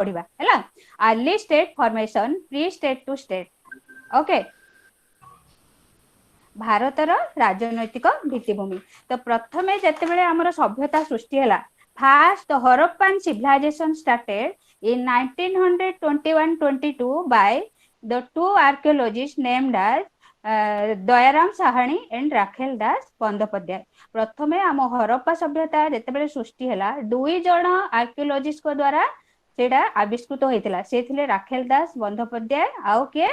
पढ़िबा हैला early state formation pre state to state okay भारतर राजनैतिक भित्तिभूमि तो प्रथमे जेतेबेले हमर सभ्यता सृष्टि हैला first Harappan civilisation started in 1921-22 by the two archaeologists named as Dayaram Sahni and Rakhal Das Bandopadhyay प्रथमे आम हरप्पा सभ्यता जेतेबेले सृष्टि हैला दुई जण आर्कियोलॉजिस्ट को द्वारा सेटा आविष्कृत होइतिला से थिले राखेल दास बंदोपाध्याय आउ के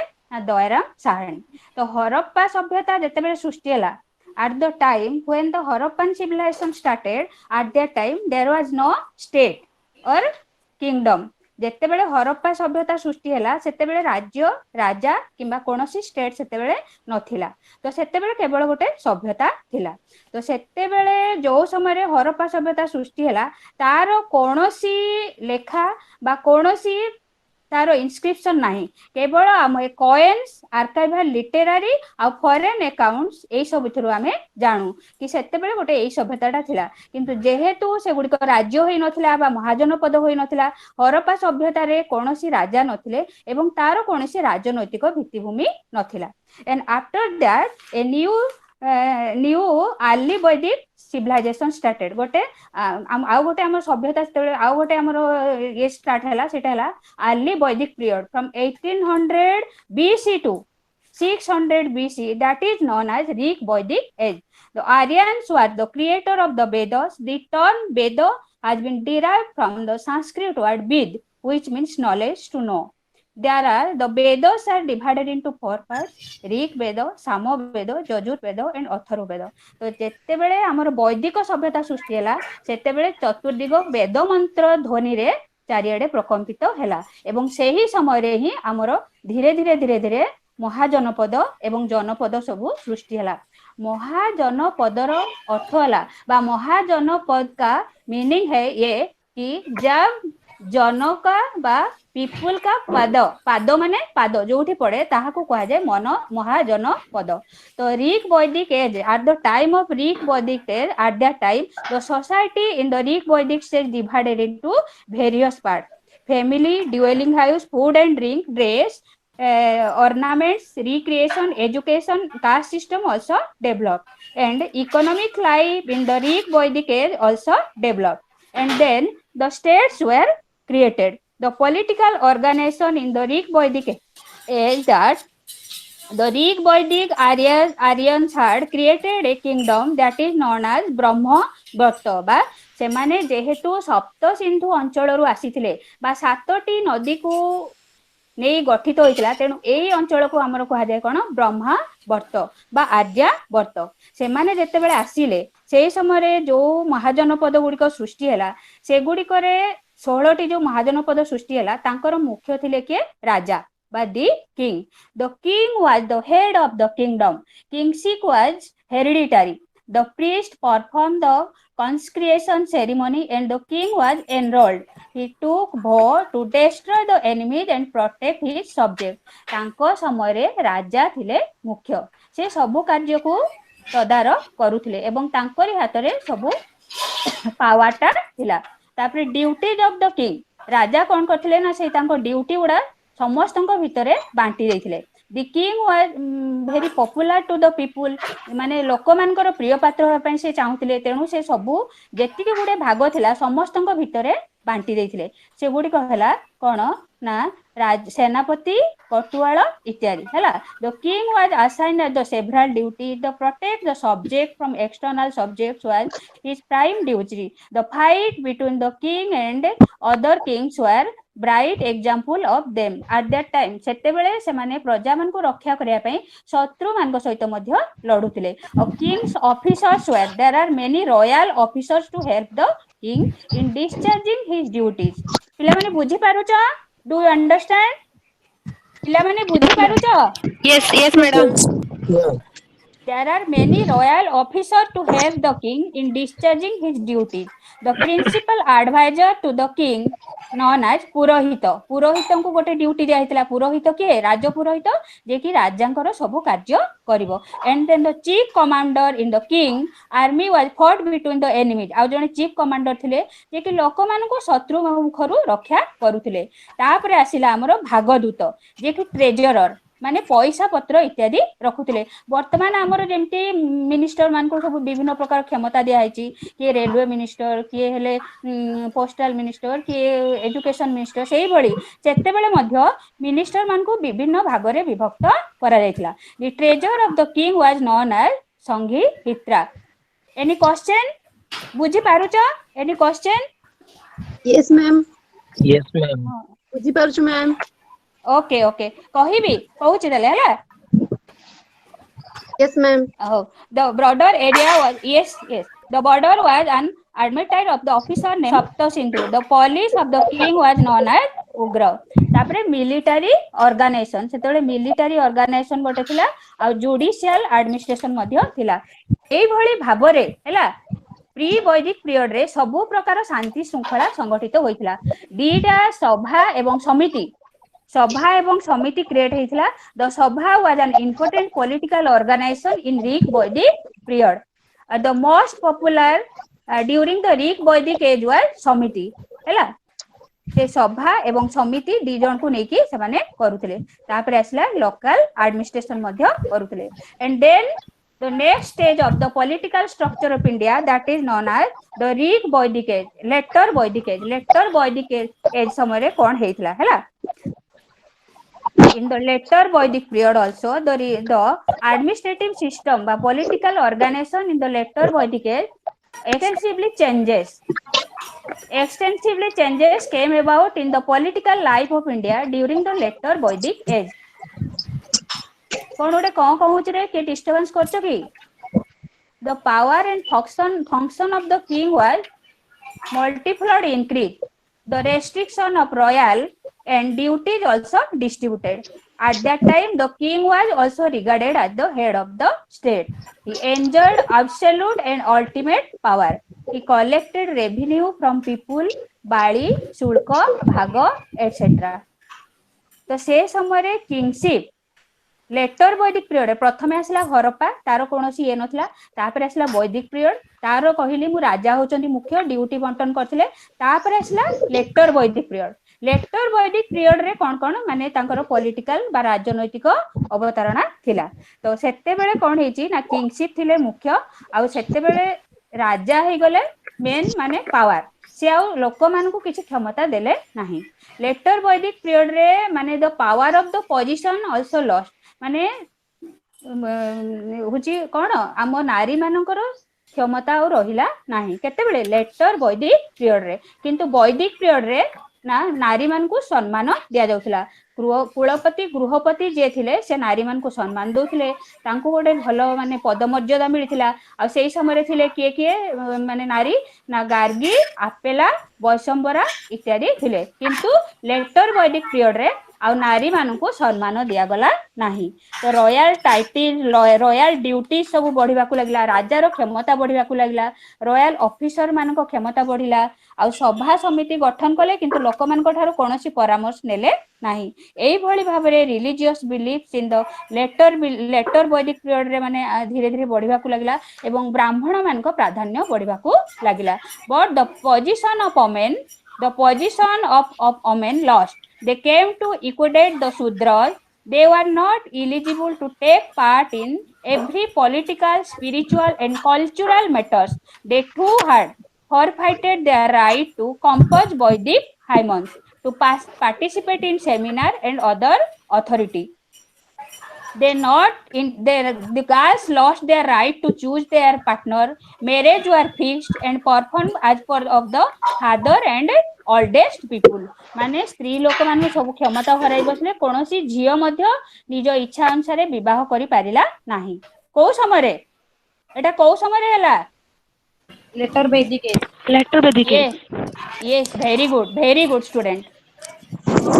दयाराम साहानी तो हरप्पा सभ्यता जेतेबेले सृष्टि हैला at the time when the Harappan civilization started at that time there was no state or kingdom जेतेबेले Harappa सभ्यता सृष्टि हैला सेतेबेले राज्य राजा किंबा कोनोसी स्टेट सेतेबेले नथिला तो सेतेबेले केवल गोटे सभ्यता थिला तो सेतेबेले जो समय रे हरप्पा सभ्यता सृष्टि हैला तार कोनोसी लेखा बा कोनोसी तार इनस्क्रिप्शन नाही केवल आम कॉइन्स आर्काइवल लिटरेरी आ फॉरेन अकाउंट्स ए सब थरु आमे जानू कि सेते बेले गोटे ए सभ्यताटा थिला किंतु जेहेतु से गुडी को राज्य होई नथिला बा महाजनपद होई नथिला हरप्पा सभ्यता रे कोनोसी राजा नथिले एवं तार कोनोसी राजनैतिक भित्तिभूमि नथिला and after that a new early Vedic civilisation started गोटे आउ गोटे हमर सभ्यता आउ गोटे हमर ये स्टार्ट हैला सेटा हैला अर्ली वैदिक period from 1800 BC to 600 BC that is known as Greek Vedic age the Aryans were the creator of the Vedas the term Veda has been derived from the Sanskrit word Ved which means knowledge to know there are the Vedas are divided into four parts Rig Veda Samo Veda Yajur Veda and Atharva Veda तो जेते बेले हमर वैदिक सभ्यता सृष्टि हैला सेते बेले चतुर्दिग वेद मंत्र ध्वनि रे चारियाडे प्रकम्पित हैला एवं सेही समय रे ही हमर धीरे धीरे धीरे धीरे महाजनपद एवं जनपद सब सृष्टि हैला महाजनपदर अर्थ हैला बा महाजनपद का मीनिंग है ये कि जब जनका बा पीपुल का पाद पाद माने पाद जोठी पड़े ताहा को कहा जाय मन महाजन पद तो Rig Vedic age at the time of Rig Vedic age at that time the society in the Rig Vedic stage divided into various part family dwelling house food and drink dress ornaments recreation education caste system also developed and economic life in the Rig Vedic age also developed and then the states were created the political organization in the Rig Vedic age that the Rig Vedic Aryans had created a kingdom that is known as Brahma Bhatta बा सेमाने जेहेतु सप्त सिंधु अंचल रु आसीथिले बा सातटी नदी को नहीं गठित होइतिला तेनु एई अंचल को हमर कहा जाय कोन ब्रह्मा वर्त बा आर्या वर्त से माने जेते बेले आसीले सेही समय रे जो महाजनपद गुडी को सृष्टि हैला से गुडी करे 16 टी जो महाजनपद सृष्टि हैला तांकर मुख्य थिले के राजा बा the king the king was the head of the kingdom kingship was hereditary the priest performed the consecration ceremony and the king was enrolled he took vow to destroy the enemies and protect his subjects तांको समय रे राजा थिले मुख्य से सब कार्य को तदारक करूथिले एवं तांकरी हाथ रे सब पावरटा थिला तापर ड्यूटीज ऑफ द किंग राजा कोन करथिले ना से तांको ड्यूटी उडा समस्तଙ୍କ ଭିତରେ बांटी ଦେଇଥିଲେ The king was very popular to the people माने लोक मानकर प्रिय पात्र होबा पई से चाहुथिले तेनु से सबु जेतिके गुडे भाग थिला समस्तଙ୍କ भितरे बांटी देथिले से गुडी कहला कोन ना सेनापति कटुआल इत्यादि हैला the king was assigned the several duties the protect the subject from external subjects was his prime duty the fight between the king and other kings were bright example of them at that time सेते बेले से माने प्रजा मान को रक्षा करिया पई शत्रु मान को सहित मध्य लडुतिले of king's officers were there are many royal officers to help the king in discharging his duties पिला माने बुझी पारुछ do you understand पिला माने बुझी पारुछ yes madam There are many royal officers to help the king in discharging his duties. The principal advisor to the king known as पुरोहित पुरोहित को गोटे duty दिया हितला पुरोहित के राज पुरोहित जे कि राजांकर सब कार्य करिवो and then the chief commander in the king army was fought between the enemies आ जने चीफ कमांडर थिले जे कि लोक मान को शत्रु मुखरु रक्षा करूथिले तापर आसिला हमरो भागदूत जे कि ट्रेजरर माने पैसा पत्र इत्यादि रखुथिले वर्तमान हमरो जेमती मिनिस्टर मान को सब विभिन्न प्रकार क्षमता दिया हैची कि रेलवे मिनिस्टर कि हेले पोस्टल मिनिस्टर कि एजुकेशन मिनिस्टर सेही भली सेते बेले मध्य मिनिस्टर मान को विभिन्न भाग रे विभक्त करा जायतिला the treasure of the king was known as संघी हित्रा एनी क्वेश्चन बुझी पारुच एनी क्वेश्चन यस मैम बुझी पारुछु मैम ओके ओके कहिबी कहूची देले हला yes ma'am the border area was yes the border was an admitted of the officer named Saptasindhu the police of the king was known as ugra तापरे military organisation सेतबे military organisation गोटे थिला आ judicial administration मध्य थिला एई भली भाबरे हैला pre वैदिक period रे सबु प्रकार शांति श्रृंखला संगठित होइथिला दीटा सभा एवं समिति क्रिएट हेतिला the sabha was an important political organization in Rig Vedic period the most popular during the Rig Vedic age was samiti हैला से सभा एवं समिति दी जन को नेकी से माने करूथिले तापर आसला लोकल एडमिनिस्ट्रेशन मध्य करूथिले and then the next stage of the political structure of India that is known as the Greek Vedic age later Vedic age समय रे कोन हेइतला हैला in the later Vedic period also the administrative system বা political organization in the later Vedic age extensively changes came about in the political life of India during the later Vedic age कोन ओडे कहूच रे के disturbance करछ की the power and function of the king was multiplied increased the restriction of royal and duties also distributed at that time the king was also regarded as the head of the state he enjoyed absolute and ultimate power he collected revenue from people bali shulka bhag etc तो से समय रे kingship letter Vedic period प्रथमे आसला हरप्पा तार कोनोसी ये नथला तापर आसला वैदिक पीरियड तार कहिली मु राजा होचंती मुख्य ड्यूटी बंटन करथिले तापर आसला लेटर वैदिक पीरियड रे कोन माने तांकर पॉलिटिकल बा राजनैतिक अवतारणा थिला तो सेते बेले कोन हेची ना किंगशिप थिले मुख्य आ सेते बेले राजा हे गले मेन माने पावर से आ लोक मान को किछि क्षमता देले नाही लेटर वैदिक पीरियड रे माने the power of the position also lost माने हुची कोन आम नारी मानकर क्षमता और रहिला नाही केते बेले लेटर वैदिक पीरियड रे किंतु वैदिक पीरियड रे ना नारी मान को सम्मान दिया जाउथला कुलपति गृहपति जे थिले से नारी मान को सम्मान दउथिले तांको गोटे भलो माने पदमर्यादा मिलिथिला आ सेही समय रे थिले किए माने नारी ना गार्गी आपेला वैशंबरा इत्यादि थिले किंतु लेटर वैदिक पीरियड रे आ नारी मान को सम्मान दिया गला नाही तो रॉयल टाइटल रॉयल ड्यूटी सब बढ़िबा को लागला राजा रो क्षमता बढ़िबा को लागला रॉयल ऑफिसर मान को क्षमता बढ़िला आ सभा समिति गठन कले किंतु लोक मान को थारो कोनोसी परामर्श नेले नाही एई भली भाबरे religious beliefs in the later Vedic period रे माने धीरे धीरे बढ़िबा को लागला एवं ब्राह्मण मान को प्राधान्य बढ़िबा को लागिला but the position of women lost they came to equate the Shudras they were not eligible to take part in every political spiritual and cultural matters they too had forfeited their right to compose Vedic hymns to participate in seminar and other authority the girls lost their right to choose their partner marriage were fixed and performed as per of the father and oldest people माने स्त्री लोक माने सब क्षमता हराई बसले कोनोसी झियो मध्य निज इच्छा अनुसार विवाह करि पारिला नाही को समय रे एटा को समय रे हला लेटर वैदिक yes very good student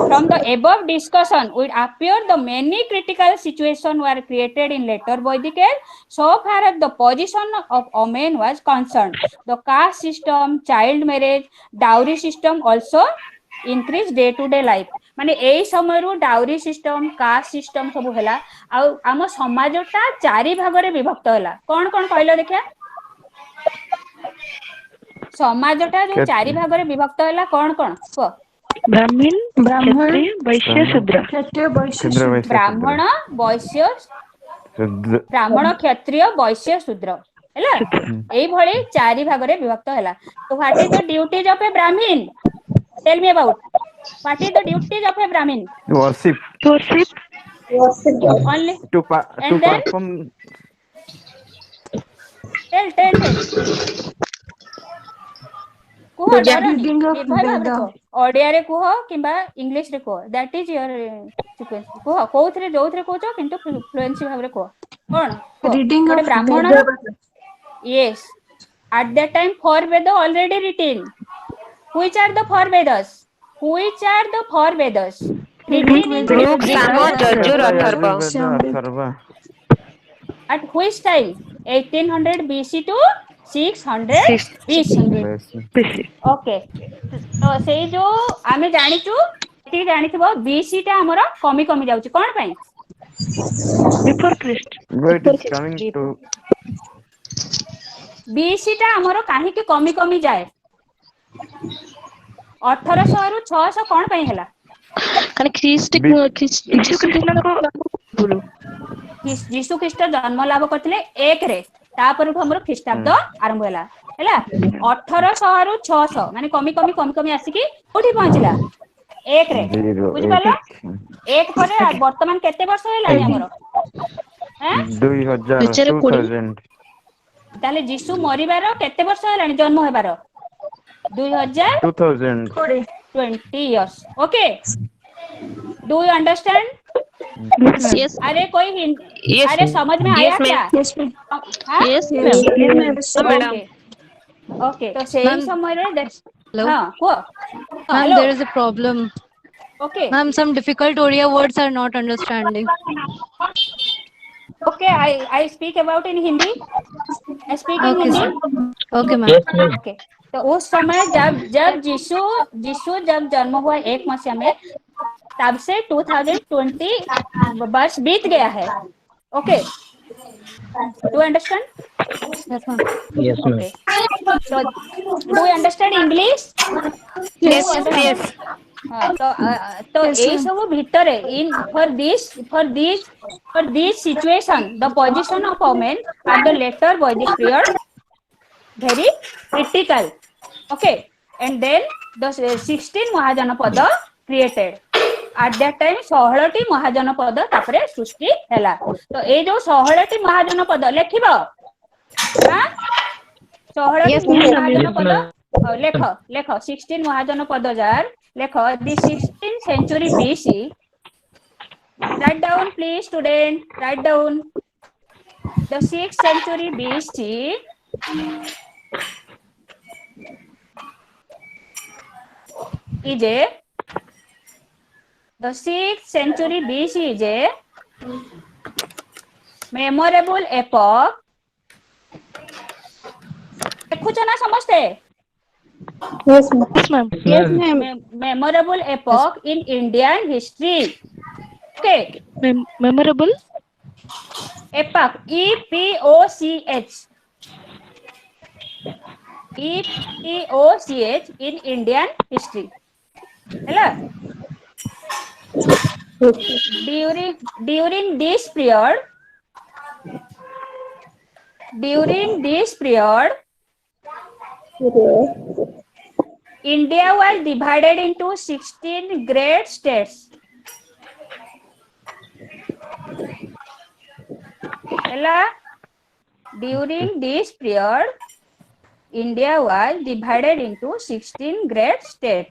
from the above discussion would appear the many critical situations were created in later Vedic age so far as the position of women was concerned the caste system child marriage dowry system also increase day to day life माने एई समय रो dowry system caste system सब हैला आ हम समाजटा चारि भाग रे विभक्त हैला कोन कोन कहलो देखिया समाजटा जो चारि भाग रे विभक्त हैला कोन कोन को ब्राह्मण ब्राह्मण क्षत्रिय वैश्य शूद्र क्षत्रिय वैश्य शूद्र शूद्र वैश्य ब्राह्मण वैश्य शूद्र ब्राह्मण क्षत्रिय वैश्य शूद्र हैला एई भली चारि भाग रे विभक्त हैला तो what is the duties of a Brahmin tell me about what is the duties of a Brahmin worship worship worship God. only to and then perform tell Kuh The डरनी reading of निर्भय भाବରେ Veda. कुह ओडिया रे कुह किंबा इंग्लिश रे कुह that is your sequence कुह कोउथरे जोउथरे कहचो किंतु fluency भाବରେ कुह कोन Reading गोटे of ब्राह्मण Veda. yes at that time four veda already written which are the four vedas written in Rig, Samo, Jajur, Atharva. Atharva. at which time 1800 BC to 600 BC BC okay तो सेई जो आमे जानिचु एति जानिथिबो BC टा हमर कमी कमी जाउची कोन पई before Christ But it's coming to BC टा हमर काहे के कमी कमी जाए 1800 रु 600 कोन पई हैला Can Christ यीशु ख्रीष्ट यीशु ख्रीष्ट जन्म लाभ करथिले 1 रे तापर हमर ख्रीष्टाब्द आरंभ हैला हैला 1800 रु 600 माने कमी कमी कमी कमी आसी की कोठी पहुंचला 1 रे zero. बुझि पालो 1 परे वर्तमान केते वर्ष हैलानी हमर हैं 2000 ताले यीशु मरिबार केते वर्ष हैलानी जन्म हेबार 2020 years okay do you understand Yes. अरे कोई Yes. अरे समझ में आया Yes, क्या Yes, ma'am. हाँ? Yes, Yes, ma'am. yes, ma'am. Okay okay तो सेही समय रे Hello? हाँ को Ma'am, hello there is a problem. Okay Ma'am, some difficult Odia words are not understanding. Okay I speak about in Hindi I speak in Okay, Hindi sir. Okay, ma'am. Okay तो उस समय जब जब यीशु जब जन्म हुआ 1 मसीहा में तब से 2020 वर्ष बीत गया है okay do understand Yes, ma'am. Yes, ma'am. so do you understand English Yes, yes. तो ए सब भितरे इन for this situation the position of women at the later Vedic period very critical okay and then the 16 mahajanapada created at that time 16 टी महाजनपद तापरे सृष्टि हैला तो ए जो 16 टी महाजनपद लेखिबो हां 16 टी महाजनपद लेख 16 महाजनपद जार लेख the 16th century BC write down please student write down the 6th century BC is a the 6th century BC is a memorable epoch देखुछ ना समझते Yes, ma'am. yes ma'am Yes, ma'am. memorable epoch in Indian history okay memorable epoch EPOCH EPOCH in Indian history hello during this period India was divided into 16 great states hello during this period India was divided into 16 great states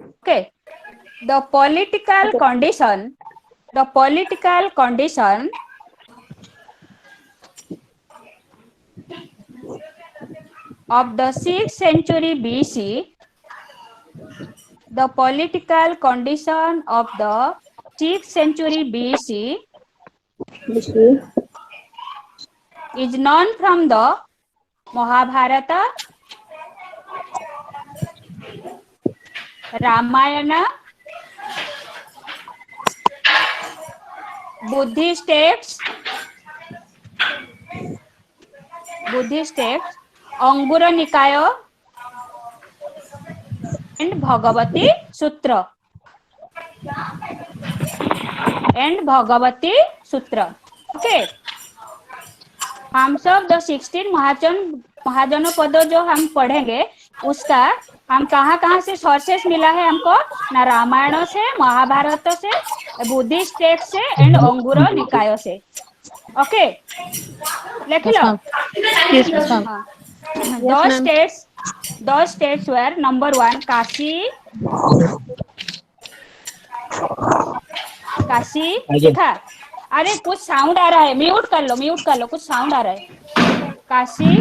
okay the political condition of the 6th century BC the political condition of the 6th century BC is known from the Mahabharata Ramayana, Buddhist text, Anguttara Nikaya and Bhagwati सूत्र okay. हम सब the 16 महाजनपद जो हम पढ़ेंगे उसका हम कहाँ से सोर्सेस मिला है हमको ना, रामायण से, महाभारत से, बुद्धिस्ट टेक्स्ट से एंड अंगुर निकाय से। ओके लिख लो। Yes, ma'am. Those states were number 1 Kashi था। अरे कुछ साउंड आ रहा है, म्यूट कर लो, कुछ साउंड आ रहा है। काशी,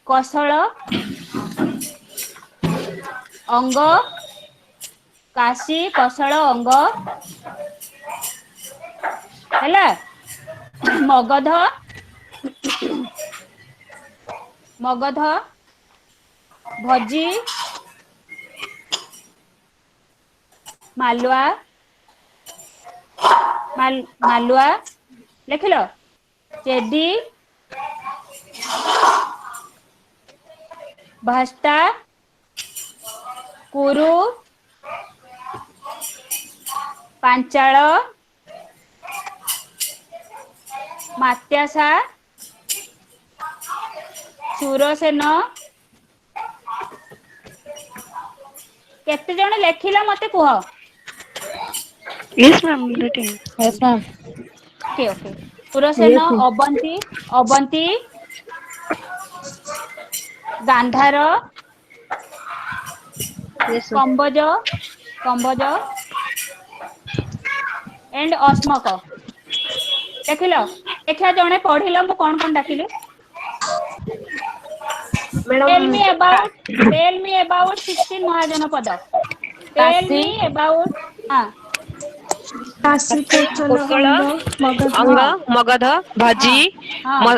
कौशल, अंग, काशी कौशल अंग है, मगध, भजी, मालवा लिख लो, चेदी, भस्ता, कुरु, पांचाल, मात्यासा, सुरसेन। केते जण लेखिला मते कुह। Yes, ma'am. Writing. Yes, ma'am. Okay Surasena, Avanti, Gandhara, Yes, sir. Kamboja and Asmaka. देखिल देखा जड़े पढ़िल मु कौन डाकिली। Tell me about 16 महाजनपद। Tell me about Kashi कोसळ, अंग, मगध, भजी,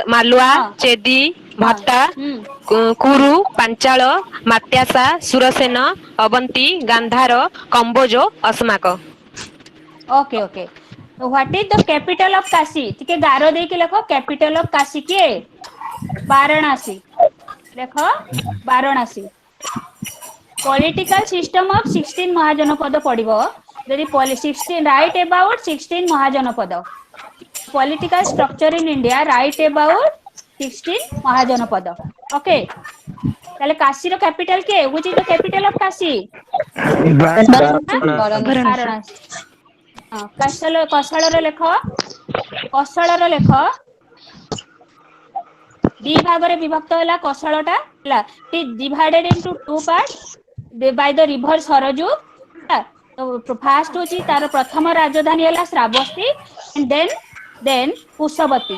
मालवा, चेदी, भत्ता, Kuru, Panchala, Matsya, Surasena, Avanti, Gandhara, Kamboja, Asmaka. Okay what is the capital of Kashi? ठीक है, गारो दे के लिखो कैपिटल ऑफ काशी के वाराणसी। देखो Varanasi. Political system of 16 mahajanapada पढ़िबो यदि 16 write about 16 mahajanapada. Political structure in India write about 16 mahajanapada. Okay ताले काशी रो कैपिटल के which is the capital of Kashi? Varanasi. Kosala रो लेख दी भाग रे विभक्त होला कौशलटा होला। It is divided into two parts by the river Sarayu. तो फर्स्ट होची तार प्रथम राजधानी होला श्रावस्ती एंड देन कुशवती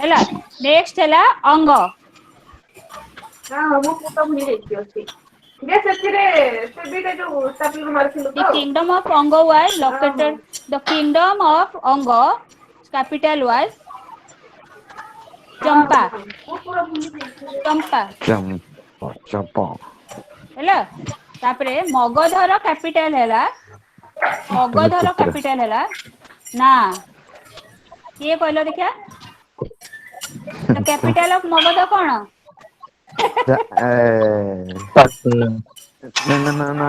ହେଲା। नेक्स्ट ହେଲା अंग। The kingdom of Anga was located. The kingdom of Anga capital was Champa ହେଲା। तापरे मगधर कैपिटल हैला ना किए कहलो देखिया। तो कैपिटल ऑफ मगध कौन? ना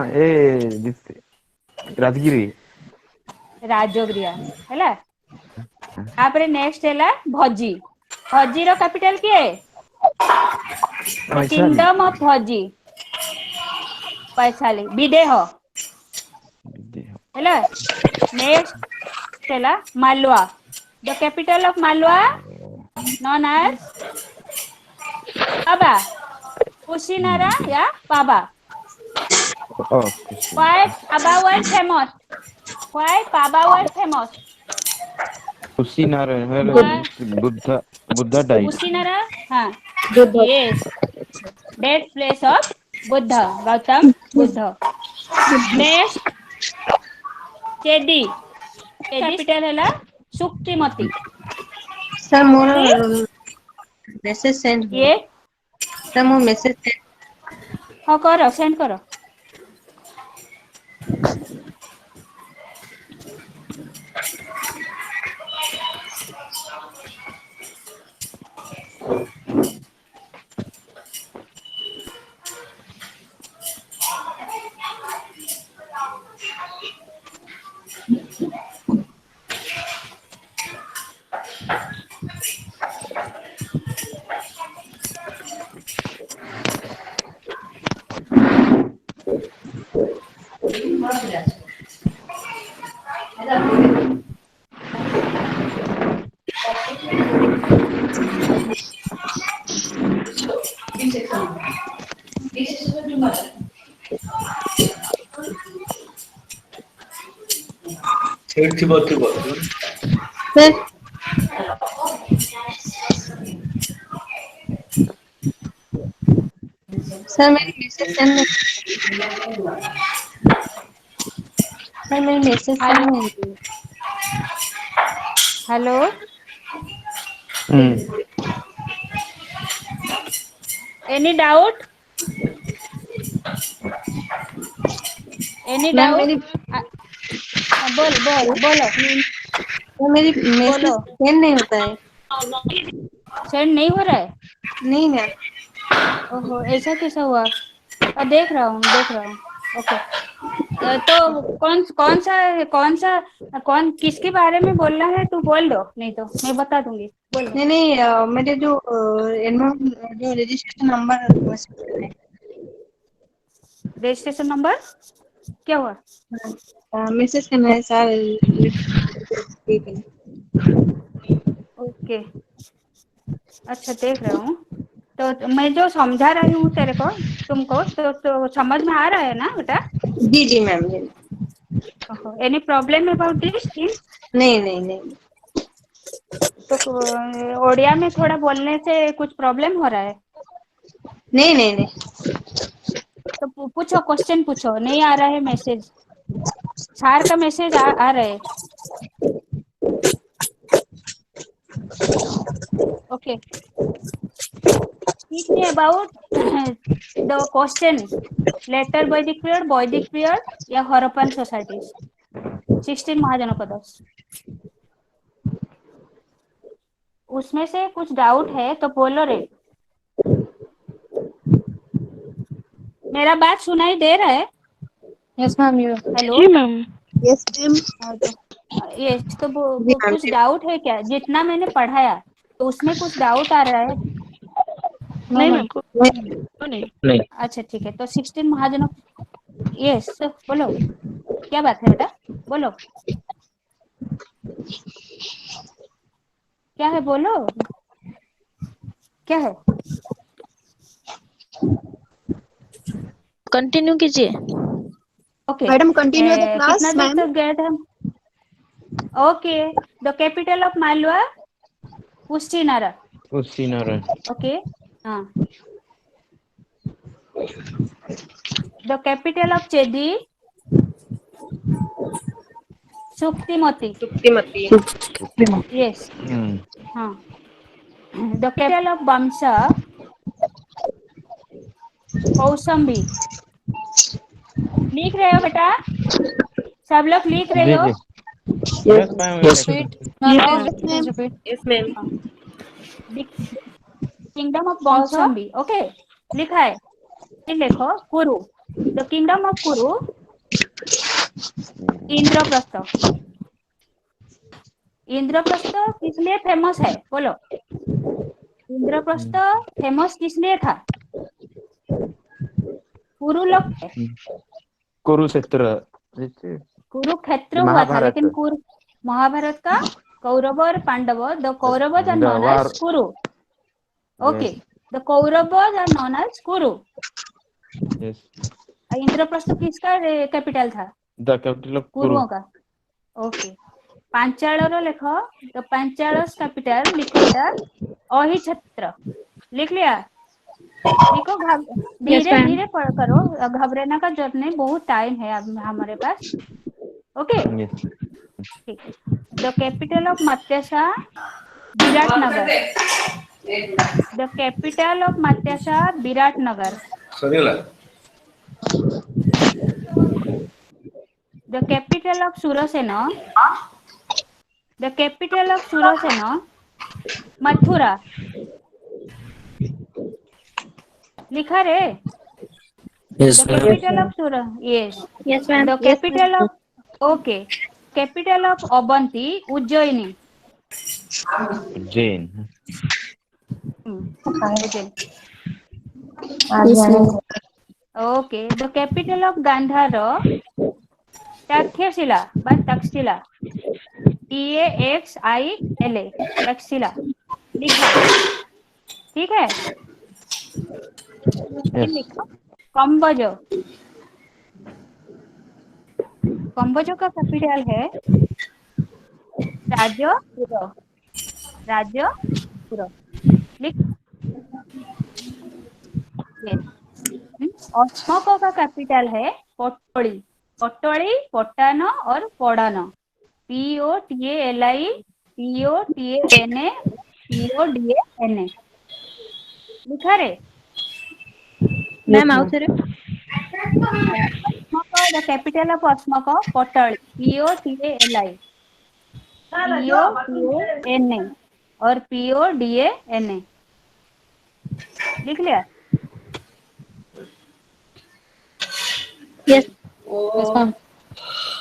राजगिरी हैला। तापरे नेक्स्ट हैला भजी। भजी रो कैपिटल किए? किंगडम ऑफ भजी पैसाली विदेह हैला। नेक्स्ट हैला Malwa. The capital of Malwa known as Paba, Kusinara या Paba. Why Paba was famous? Kushinara Buddha died. Kusinara, हाँ, yes, death place of Buddha, Gautam Buddha. Next, Chedi capital हैला सुक्तिमती। सर मोर मैसेज सेंड ये sir मो message हाँ करो सेंड करो सर सर मेरी मैसेज सेंड नहीं सर मेरी मैसेज सेंड नहीं हुई। Hello any doubt any ma'am doubt मेरी बोलो सर मेरी मैसेज बोलो सेंड नहीं होता है। सेंड नहीं हो रहा है नहीं मैम ओहो ऐसा कैसा हुआ देख रहा हूँ ओके तो कौन किसके बारे में बोलना है तू बोल दो नहीं तो मैं बता दूंगी बोलो नहीं नहीं मेरे जो जो रजिस्ट्रेशन नंबर रजिस्ट्रेशन नंबर क्या हुआ मैसेज करना है सर ओके अच्छा देख रहा हूँ तो मैं जो समझा रही हूँ तेरे को तुमको तो समझ में आ रहा है ना बेटा जी जी मैम जी any problem about this thing नहीं नहीं नहीं तो ओडिया में थोड़ा बोलने से कुछ प्रॉब्लम हो रहा है नहीं नहीं नहीं तो पूछो क्वेश्चन पूछो नहीं आ रहा है मैसेज सार का मैसेज आ रहा है okay teach me about the question later वैदिक पीरियड या हरप्पन सोसाइटीज 16 महाजनपद उसमें से कुछ डाउट है तो बोलो रे मेरा बात सुनाई दे रहा है Yes, ma'am. You. हेलो जी मैम यस मैम यस तो जी मैम कुछ डाउट है क्या जितना मैंने पढ़ाया तो उसमें कुछ डाउट आ रहा है No, नहीं ma'am. मैम नहीं अच्छा ठीक है तो 16 महाजनों यस तो बोलो क्या बात है बेटा बोलो क्या है बोलो क्या है कंटिन्यू कीजिए okay Madam, continue the class, कितना दूर ma'am. तक गए थे हम okay the capital of Malwa Kushinagar Kushinagar okay हाँ the capital of Chedi Suktimati yes हाँ the capital of Vamsa Kausambi लिख रहे हो बेटा सब लोग लिख रहे जी हो जी yes ma'am Repeat. Ma'am, Yes, please, ma'am. please repeat. Yes ma'am kingdom of Kausambi okay लिखा है फिर देखो कुरु द किंगडम ऑफ कुरु इंद्रप्रस्थ इंद्रप्रस्थ किस लिए फेमस है बोलो इंद्रप्रस्थ फेमस किस लिए था कुरु लोग कुरुक्षेत्र कुरुक्षेत्र हुआ था महाभारत। लेकिन महाभारत का कौरव और Pandava the Kauravas are known war. As Kuru okay the Kauravas are known as Kuru yes Indraprastha किसका कैपिटल था द कैपिटल ऑफ कुरु कुरुओं का ओके पांचाल लेख द पांचाल कैपिटल लिखो बेटा अहिछत्र लिख लिया लिखो धीरे ma'am. धीरे पढ़ करो घबराने का जरूरत नहीं बहुत टाइम है अब हमारे पास ओके यस ठीक the capital of Matsya Viratnagar The capital of Matyasa, Biratnagar. The capital of Surasena. The capital of Surasena, Mathura. लिखा रे. Yes, The ma'am. capital of Sura. Yes. Yes, ma'am. The capital of. Okay. Capital of Avanti, Ujjaini. Jane. Ujjain. Yes, ma'am. Okay. The capital of Gandhara, Takshila by Takshila. TAXILA. Takshila. लिखो. ठीक है. Yes. लिखो. कंबोजो. कंबोजो का capital है राजपुर. राजपुर. लिख. अस्मको का capital है पटोली. पटोली, पटानो और पड़ानो. POTALI, POTANA, PODANA. लिखा रे. Ma'am, out there. The capital of Asmaka, Potali. POTALI, POTANA और PODANA. लिख लिया. Yes. Yes, ma'am.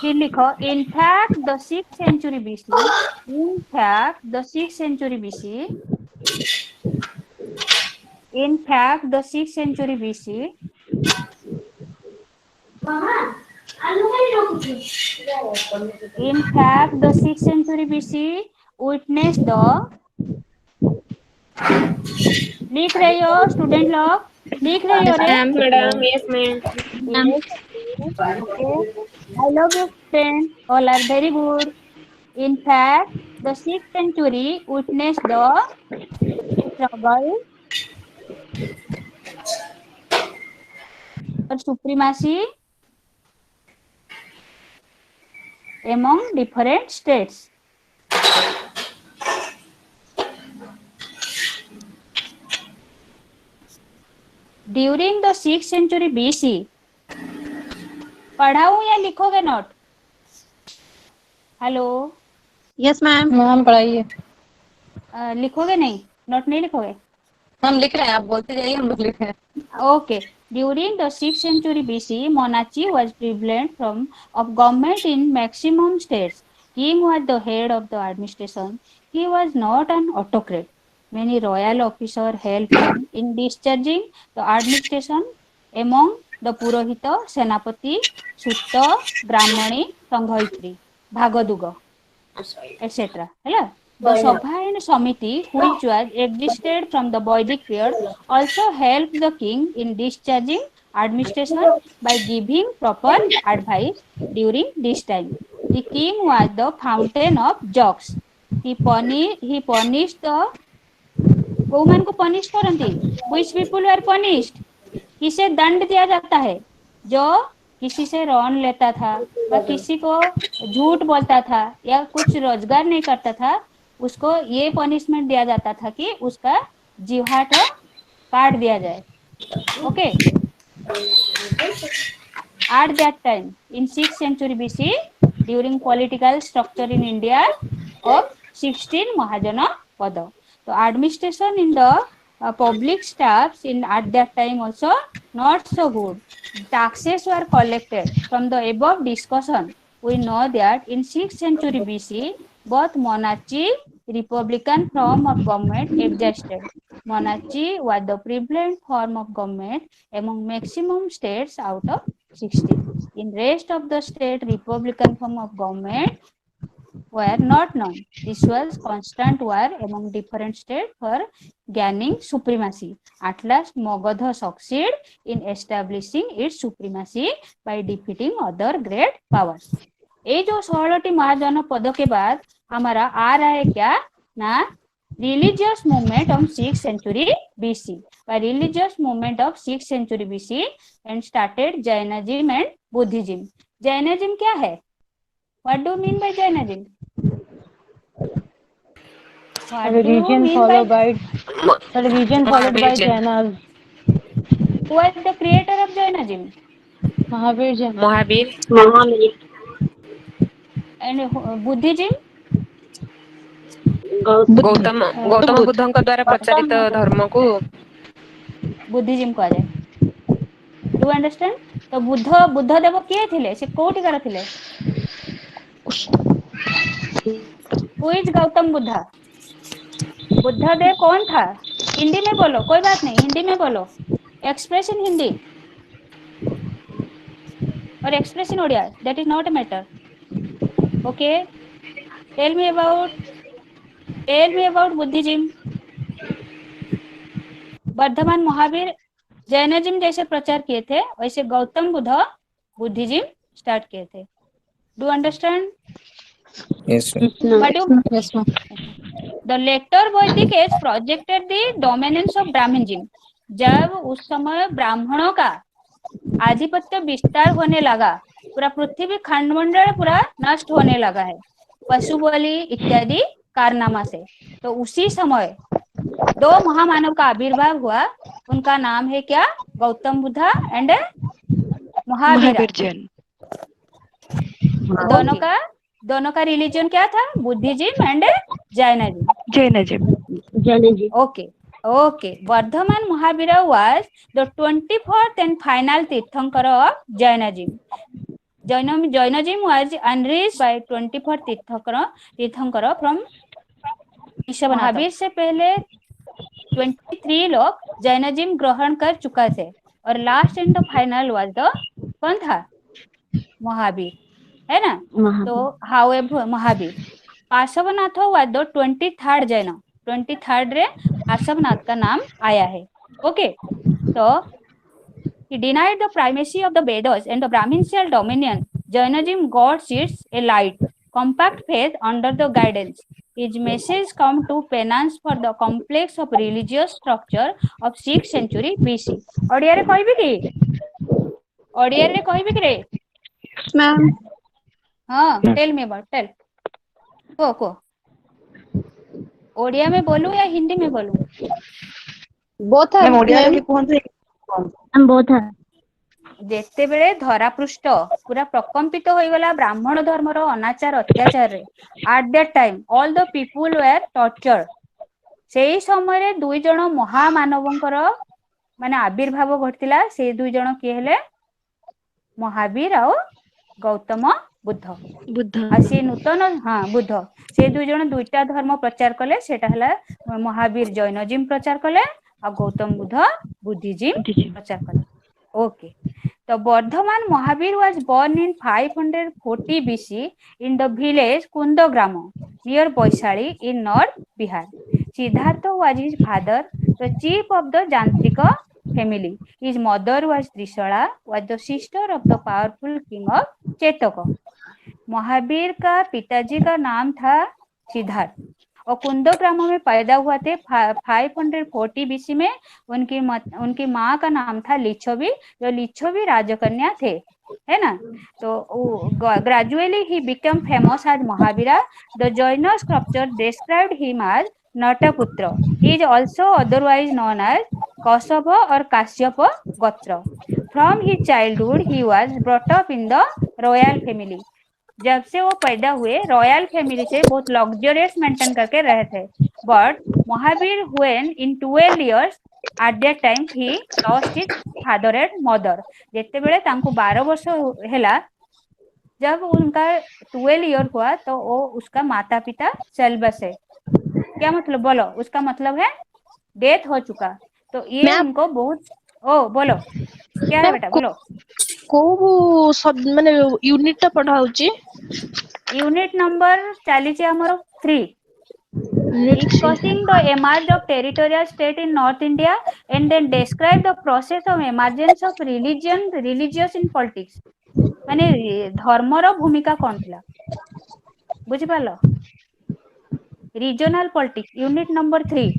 फिर लिखो. In fact, the 6th century BC. In fact, the 6th century BC. In fact, the 6th century BC. In fact, the 6th century BC witnessed the. लिख रही हो student लोग. लिख रही हो रे. Madam. Yes ma'am. Okay. I love you friends. All are very good. In fact, the 6th century witnessed the struggle for supremacy among different states. During the 6th century BC. पढ़ाऊं या लिखोगे note? Hello. Yes, ma'am. Ma'am, पढ़ाइए. लिखोगे नहीं? Note नहीं लिखोगे? हम लिख रहे हैं, आप बोलते जाइए, हम लोग लिख रहे हैं. Okay. During the 6th century BC, monarchy was prevalent from of government in maximum states. King was the head of the administration. He was not an autocrat. Many royal officers helped him in discharging the administration. Among the Purohita, Senapati, Sutta, Brahmani, Sanghaitri, Bhagaduga, etc. Hello? The Sabha and Samiti, which was existed from the Vedic period, also helped the king in discharging administration by giving proper advice during this time. The king was the fountain of jokes. He punished the woman को punish करती. Which people were punished? किसे दंड दिया जाता है? जो किसी से लोन लेता था या किसी को झूठ बोलता था या कुछ रोजगार नहीं करता था, उसको ये पनिशमेंट दिया जाता था कि उसका जीवाट काट दिया जाए. Okay. At that time, in 6th century BC, during political structure in India of 16 Mahajana Pada. So administration in the public staffs in at that time also not so good. Taxes were collected. From the above discussion, we know that in 6th century BC, both monarchy, republican form of government existed. Monarchy was the prevalent form of government among maximum states out of 60. In rest of the state, republican form of government were not known. This was constant war among different states for gaining supremacy. At last, Magadha succeeded in establishing its supremacy by defeating other great powers. ये जो 16टी महाजन पद के बाद हमारा आ रहा है क्या ना religious movement of 6th century BC. By religious movement of 6th century BC and started Jainism and Buddhism. Jainism क्या है? What do you mean by Jainism? Religion followed by Religion followed by Jainas. Who was the creator of Jainism? Mahavir Jain. Mahavir And Buddhism? Gautam ବୁଦ୍ଧଙ୍କ ଦ୍ଵାରା ପ୍ରଚାରିତ ଧର୍ମକୁ Buddhism କୁହାଯାଏ। Do understand? ତ ବୁଦ୍ଧ ଦେବ କିଏ ଥିଲେ? ସେ କୋଉଠିକାର ଥିଲେ? Who is Gautam Buddha? बुद्ध देव कौन था? हिंदी में बोलो, कोई बात नहीं, हिंदी में बोलो। एक्सप्रेस इन हिंदी और express in Odia, that is not a matter. Okay, tell me about Buddhism. Vardhaman Mahavir Jainism जैसे प्रचार किए थे, वैसे गौतम बुद्ध बुद्धिज्म स्टार्ट किए थे। Do understand? Yes, sir. Yes, ma'am. The later Vedic age projected the dominance of Brahminism। जब उस समय ब्राह्मणों का आधिपत्य विस्तार होने लगा, पूरा पृथ्वी खंडमंडल पूरा नष्ट होने लगा है पशु बलि इत्यादि कारनामा से। तो उसी समय दो महामानव का आविर्भाव हुआ। उनका नाम है क्या? गौतम बुद्ध एंड महावीर जैन। दोनों का रिलीजन क्या था? Buddhism and Jainism. Okay. Vardhaman Mahavir was the 24th and final तीर्थंकर of Jainism। Jainism was unleashed by 24th तीर्थंकर from महावीर से पहले 23 लोग जैनिज्म ग्रहण कर चुका थे और last and the final was the कौन था? महावीर, है ना? तो however Mahavir Parshvanath was the 23rd Jain. 23rd रे पार्श्वनाथ का नाम आया है। ओके, तो he denied the primacy of the Vedas and the Brahminical dominion. Jainism got its a light, compact faith under the guidance. His message come to penance for the complex of religious structure of 6th century BC। Odia रे कहबी कि रे? Ma'am हाँ, tell me about, tell. को ओडिया में बोलूं या हिंदी में बोलूं? बोथ है ओडिया रे कोन से हम बोथ है। जेतेबेले धरापृष्ठ पूरा प्रकंपित होइगला ब्राह्मण धर्मर अनाचार अत्याचार रे, at that time all the people were tortured. सेही समय रे दुई जण महामानवंकर माने आविर्भाव घटिला। से दुई जण किए हेले? महावीर और गौतम बुद्ध। आ से नूतन बुद्ध, से दुई जण दुईटा धर्म प्रचार कले। सेटा हला महावीर जैनिज्म प्रचार कले और गौतम बुद्ध बुद्धिज्म प्रचार कले। ओके, तो Vardhaman Mahavir was born in 540 BC in the village Kundagram near Vaishali in North Bihar। Siddhartha was his father, the chief of the Jantrika family। His mother was Trishala, was the sister of the powerful king of Chetaka। Mahavir का पिताजी का नाम था सिद्धार्थ और कुंदग्राम में पैदा हुआ थे 540 BC में। उनकी माँ का नाम था लिच्छवी, जो लिच्छवी राजकन्या थे, है ना? तो gradually he become famous as Mahavira. The Jain scripture described him as Nataputta. He is also otherwise known as कौशभ और Kashyapa gotra. From his childhood he was brought up in the royal family. जब से वो पैदा हुए रॉयल फैमिली से बहुत लग्जरियस मेंटेन करके रहे थे। But Mahavir when in 12 years at that time he lost his father and mother. जेतेबेले तांको 12 वर्ष हैला, जब उनका 12 ईयर हुआ तो वो उसका माता पिता चल बसे। क्या मतलब बोलो? उसका मतलब है डेथ हो चुका। तो ये उनको बहुत बोलो क्या है बेटा, बोलो। को माने यूनिट टा पढ़ा होची? यूनिट नंबर चली हमर 3। Discussing the emergence of territorial state in North India and then describe the process of emergence of religious in politics। माने धर्मर भूमिका कौन थिला, बुझि पालो? Regional politics unit number 3।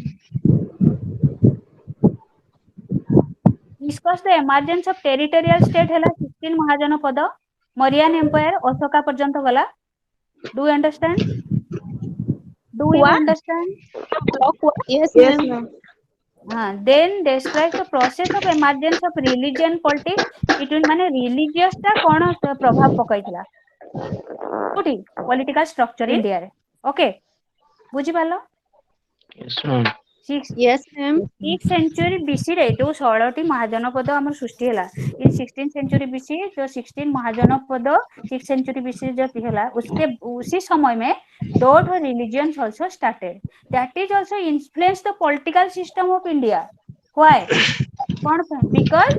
Discuss the emergence of territorial state हैला 16 महाजनपद, Mauryan empire Ashoka पर्यंत गला। Do you understand? Yes, ma'am. then describes the process of emergence of religion politics between ମାନେ religious ଟା କଣ ପ୍ରଭାବ ପକାଇଥିଲା କୋଉଠି political structure ଇଣ୍ଡିଆରେ ଓକେ ବୁଝିପାରିଲ Yes, ma'am. Yes, ma'am. 6th century BC ରେ ଯୋଉ 16ଟି ମହାଜନପଦ ଆମର ସୃଷ୍ଟି ହେଲା in 16th century BC जो 16 महाजनपद 6th century BC जब ହେଲା उसके उसी समय में दो religions also started that is also influenced the political system of India why कौन because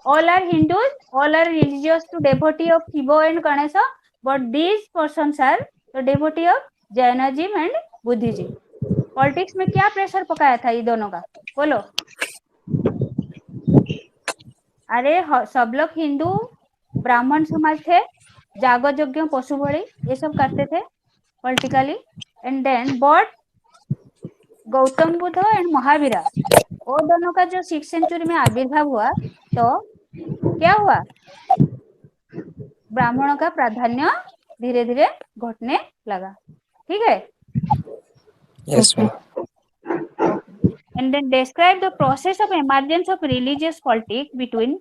all are Hindus all are religious to devotee of Shiva and Ganesha but these persons are the devotee of Jainism and Buddhism politics में क्या pressure पकाया था ये दोनों का बोलो अरे सब लोग हिंदू ब्राह्मण समाज थे जाग यज्ञ पशु बलि ये सब करते थे politically and then but Gautam Buddha and Mahavira वो दोनों का जो 6th सेंचुरी में आविर्भाव हुआ तो क्या हुआ ब्राह्मणों का प्राधान्य धीरे धीरे घटने लगा ठीक है Yes, ma'am. and then describe the process of emergence of religious politics between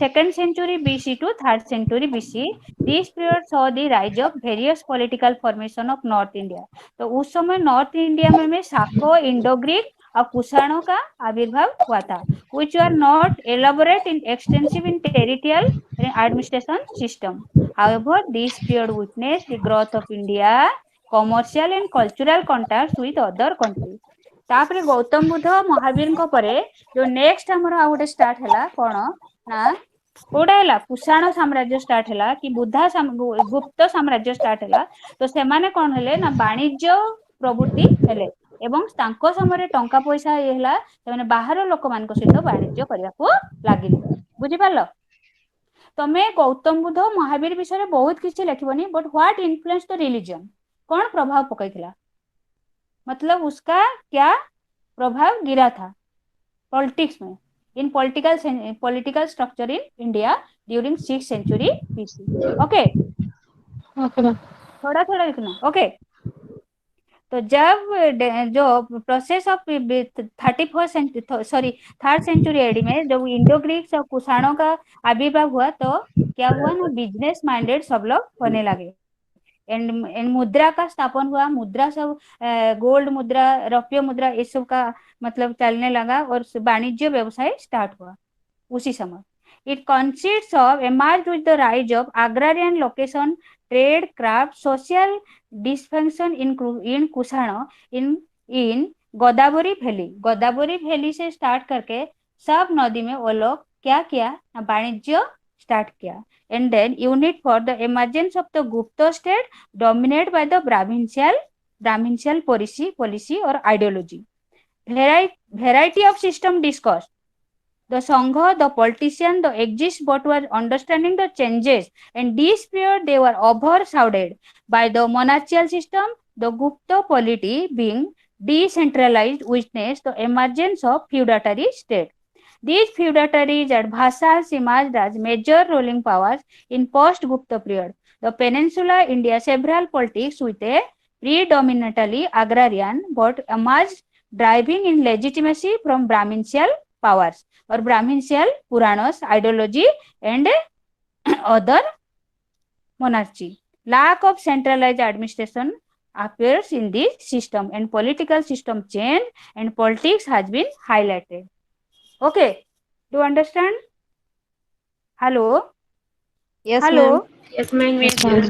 2nd century BC to 3rd century BC. This period saw the rise of various political formation of North India. तो उस समय north India में शाको Indo Greek और कुषाणों का आविर्भाव हुआ था which were not elaborate in extensive in territorial administration system. However, this period witnessed the growth of India commercial and cultural contacts with other countries. तापरे गौतम बुद्ध महावीर परे जो नेक्स्ट हमर आ गोटे स्टार्ट हैला कोन ना कोडा हैला कुषाण साम्राज्य स्टार्ट हैला कि बुद्धा गुप्त साम्राज्य स्टार्ट हैला तो से माने कोन हेले ना वाणिज्य प्रवृत्ति हेले एवं तांको समय टंका पैसा हैला से बाहर लोक मान सहित वाणिज्य करया को लागिले बुझी पारलो तमे गौतम बुद्ध महावीर विषय बहुत किछि लिखबनी but what influence the religion कौन प्रभाव पकाइथिला मतलब उसका क्या प्रभाव गिरा था पॉलिटिक्स में इन political structure in India during 6th century BC okay थोड़ा थोड़ा लिखना ओके तो जब जो process of 3rd century AD में जब इंडो ग्रीक्स और कुषाणों का आविर्भाव हुआ तो क्या हुआ ना बिजनेस माइंडेड सब लोग होने लगे एंड मुद्रा का स्थापन हुआ मुद्रा सब गोल्ड मुद्रा रौप्य मुद्रा ये सब का मतलब चलने लगा और वाणिज्य व्यवसाय स्टार्ट हुआ उसी समय it consists of emerged with the rise of agrarian location trade craft social dysfunction in Kushan in Godavari valley से स्टार्ट करके सब नदी में वो लोग क्या किया वाणिज्य स्टार्ट किया and then unit for the emergence of the Gupta state dominated by the Brahminical policy or ideology. Variety of system discussed. The Sangha, the politician, the exist but were understanding the changes and this period they were overshadowed by the monarchical system, the Gupta polity being decentralized witnessed the emergence of feudatory state. These feudatories and vassals emerged as major ruling powers in post-Gupta period. The peninsula India several politics with a predominantly agrarian but emerged driving in legitimacy from Brahminical powers or Brahminical Puranas ideology and other monarchy. Lack of centralized administration appears in this system and political system change and politics has been highlighted. Okay, do you understand? Hello? Yes, Hello? ma'am. yes ma'am yes ma'am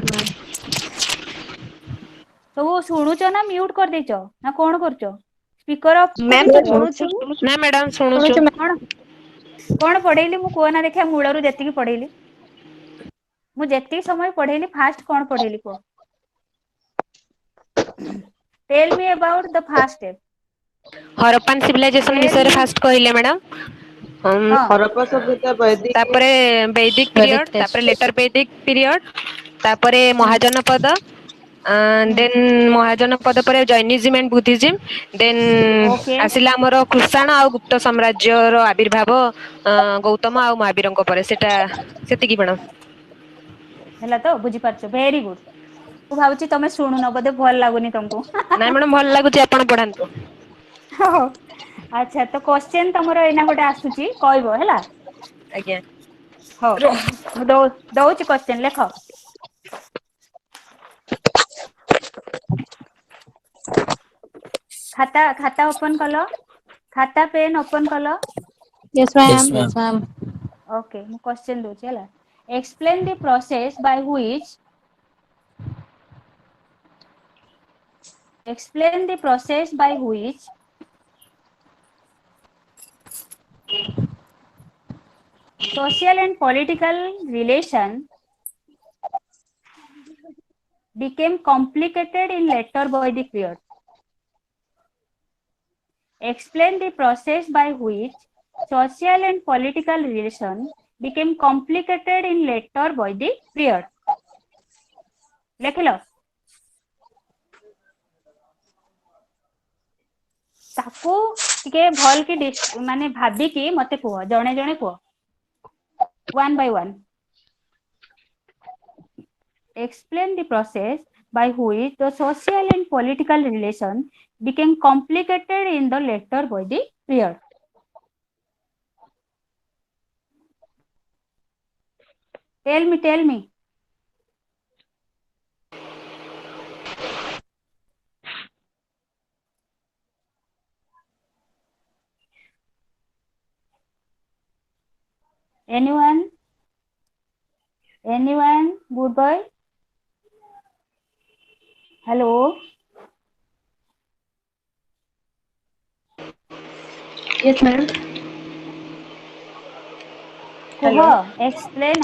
तो वो सुनुच ना mute कर देच ना कौन करछ speaker of ma'am तो सुनुछु ना madam सुनुछु कौन पढ़ेली मु को ना देखा मूलरू जेतिकी पढ़ेली मु जेतिकी समय पढ़ेली फास्ट कौन पढ़ेली को tell me about the first step Harappan civilization विषय रे फास्ट कहिले मैडम हरप्पा सभ्यता वैदिक तापरे वैदिक पीरियड तापरे लेटर वैदिक पीरियड तापरे महाजनपद देन महाजनपद पर Jainism and Buddhism then Okay. आसिला हमर कुषाण आ गुप्त साम्राज्य रो आविर्भाव गौतम आ महावीर को पर सेटा सेतिकी मैडम ହେଲା ତ ବୁଝି ପାରୁଛ ଭେରି ଗୁଡ ମୁଁ ଭାବୁଛି ତମେ ଶୁଣୁନ ବୋଧେ ଭଲ ଲାଗୁନି ତମକୁ ନାଇଁ मैडम भल लागुची आपण पढांतु ହଉ। ଆଚ୍ଛା ତ କ୍ୱେଶ୍ଚେନ୍ ତମର ଏଇନା ଗୋଟେ ଆସୁଛି କହିବ ହେଲା। ଆଜ୍ଞା ହଉ ମୁଁ ଦଉଛି କ୍ୱେଶ୍ଚେନ୍ ଲେଖ। ଖାତା ଓପନ କଲ, ଖାତା ପେନ୍ ଓପନ କଲ। Yes, Yes, ma'am. ma'am. Yes, ma'am. Okay ମୁଁ କ୍ୱେଶ୍ଚେନ୍ ଦଉଛି ହେଲା। Explain the process by which explain the process by which social and political relation became complicated in later Vedic period. Explain the process by which social and political relation became complicated in later Vedic period. ଲେଖିଲ ତାକୁ ଟିକେ ଭଲ କି ମାନେ ଭାବିକି ମତେ କୁହ, ଜଣେ ଜଣେ କୁହ, one by one. Explain the process by which the social and political relation became complicated in the later Vedic period. Tell me. Anyone? Good boy? Hello? Yes, ma'am. କୁହ, explain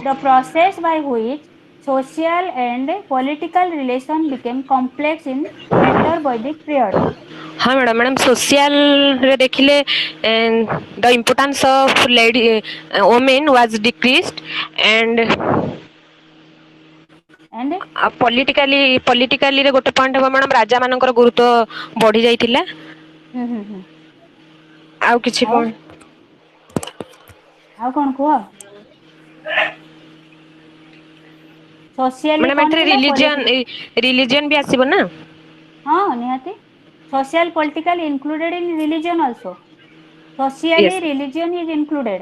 the process by which social and political relation became complex in later Vedic period. हाँ madam social रे देखिले the importance of lady women was decreased and And politically रे गोटे point हम madam राजा मानकर गुरुत्व बढ़ी जाइथिला। आउ किछि ଆଉ पॉइंट ଆଉ କଣ କୁହ? Socially मैडम କଣ एथरे ଥିଲା रिलीजन भी आसीबो ना? ହଁ ନିହାତି social political included in religion also. Socially yes religion is included.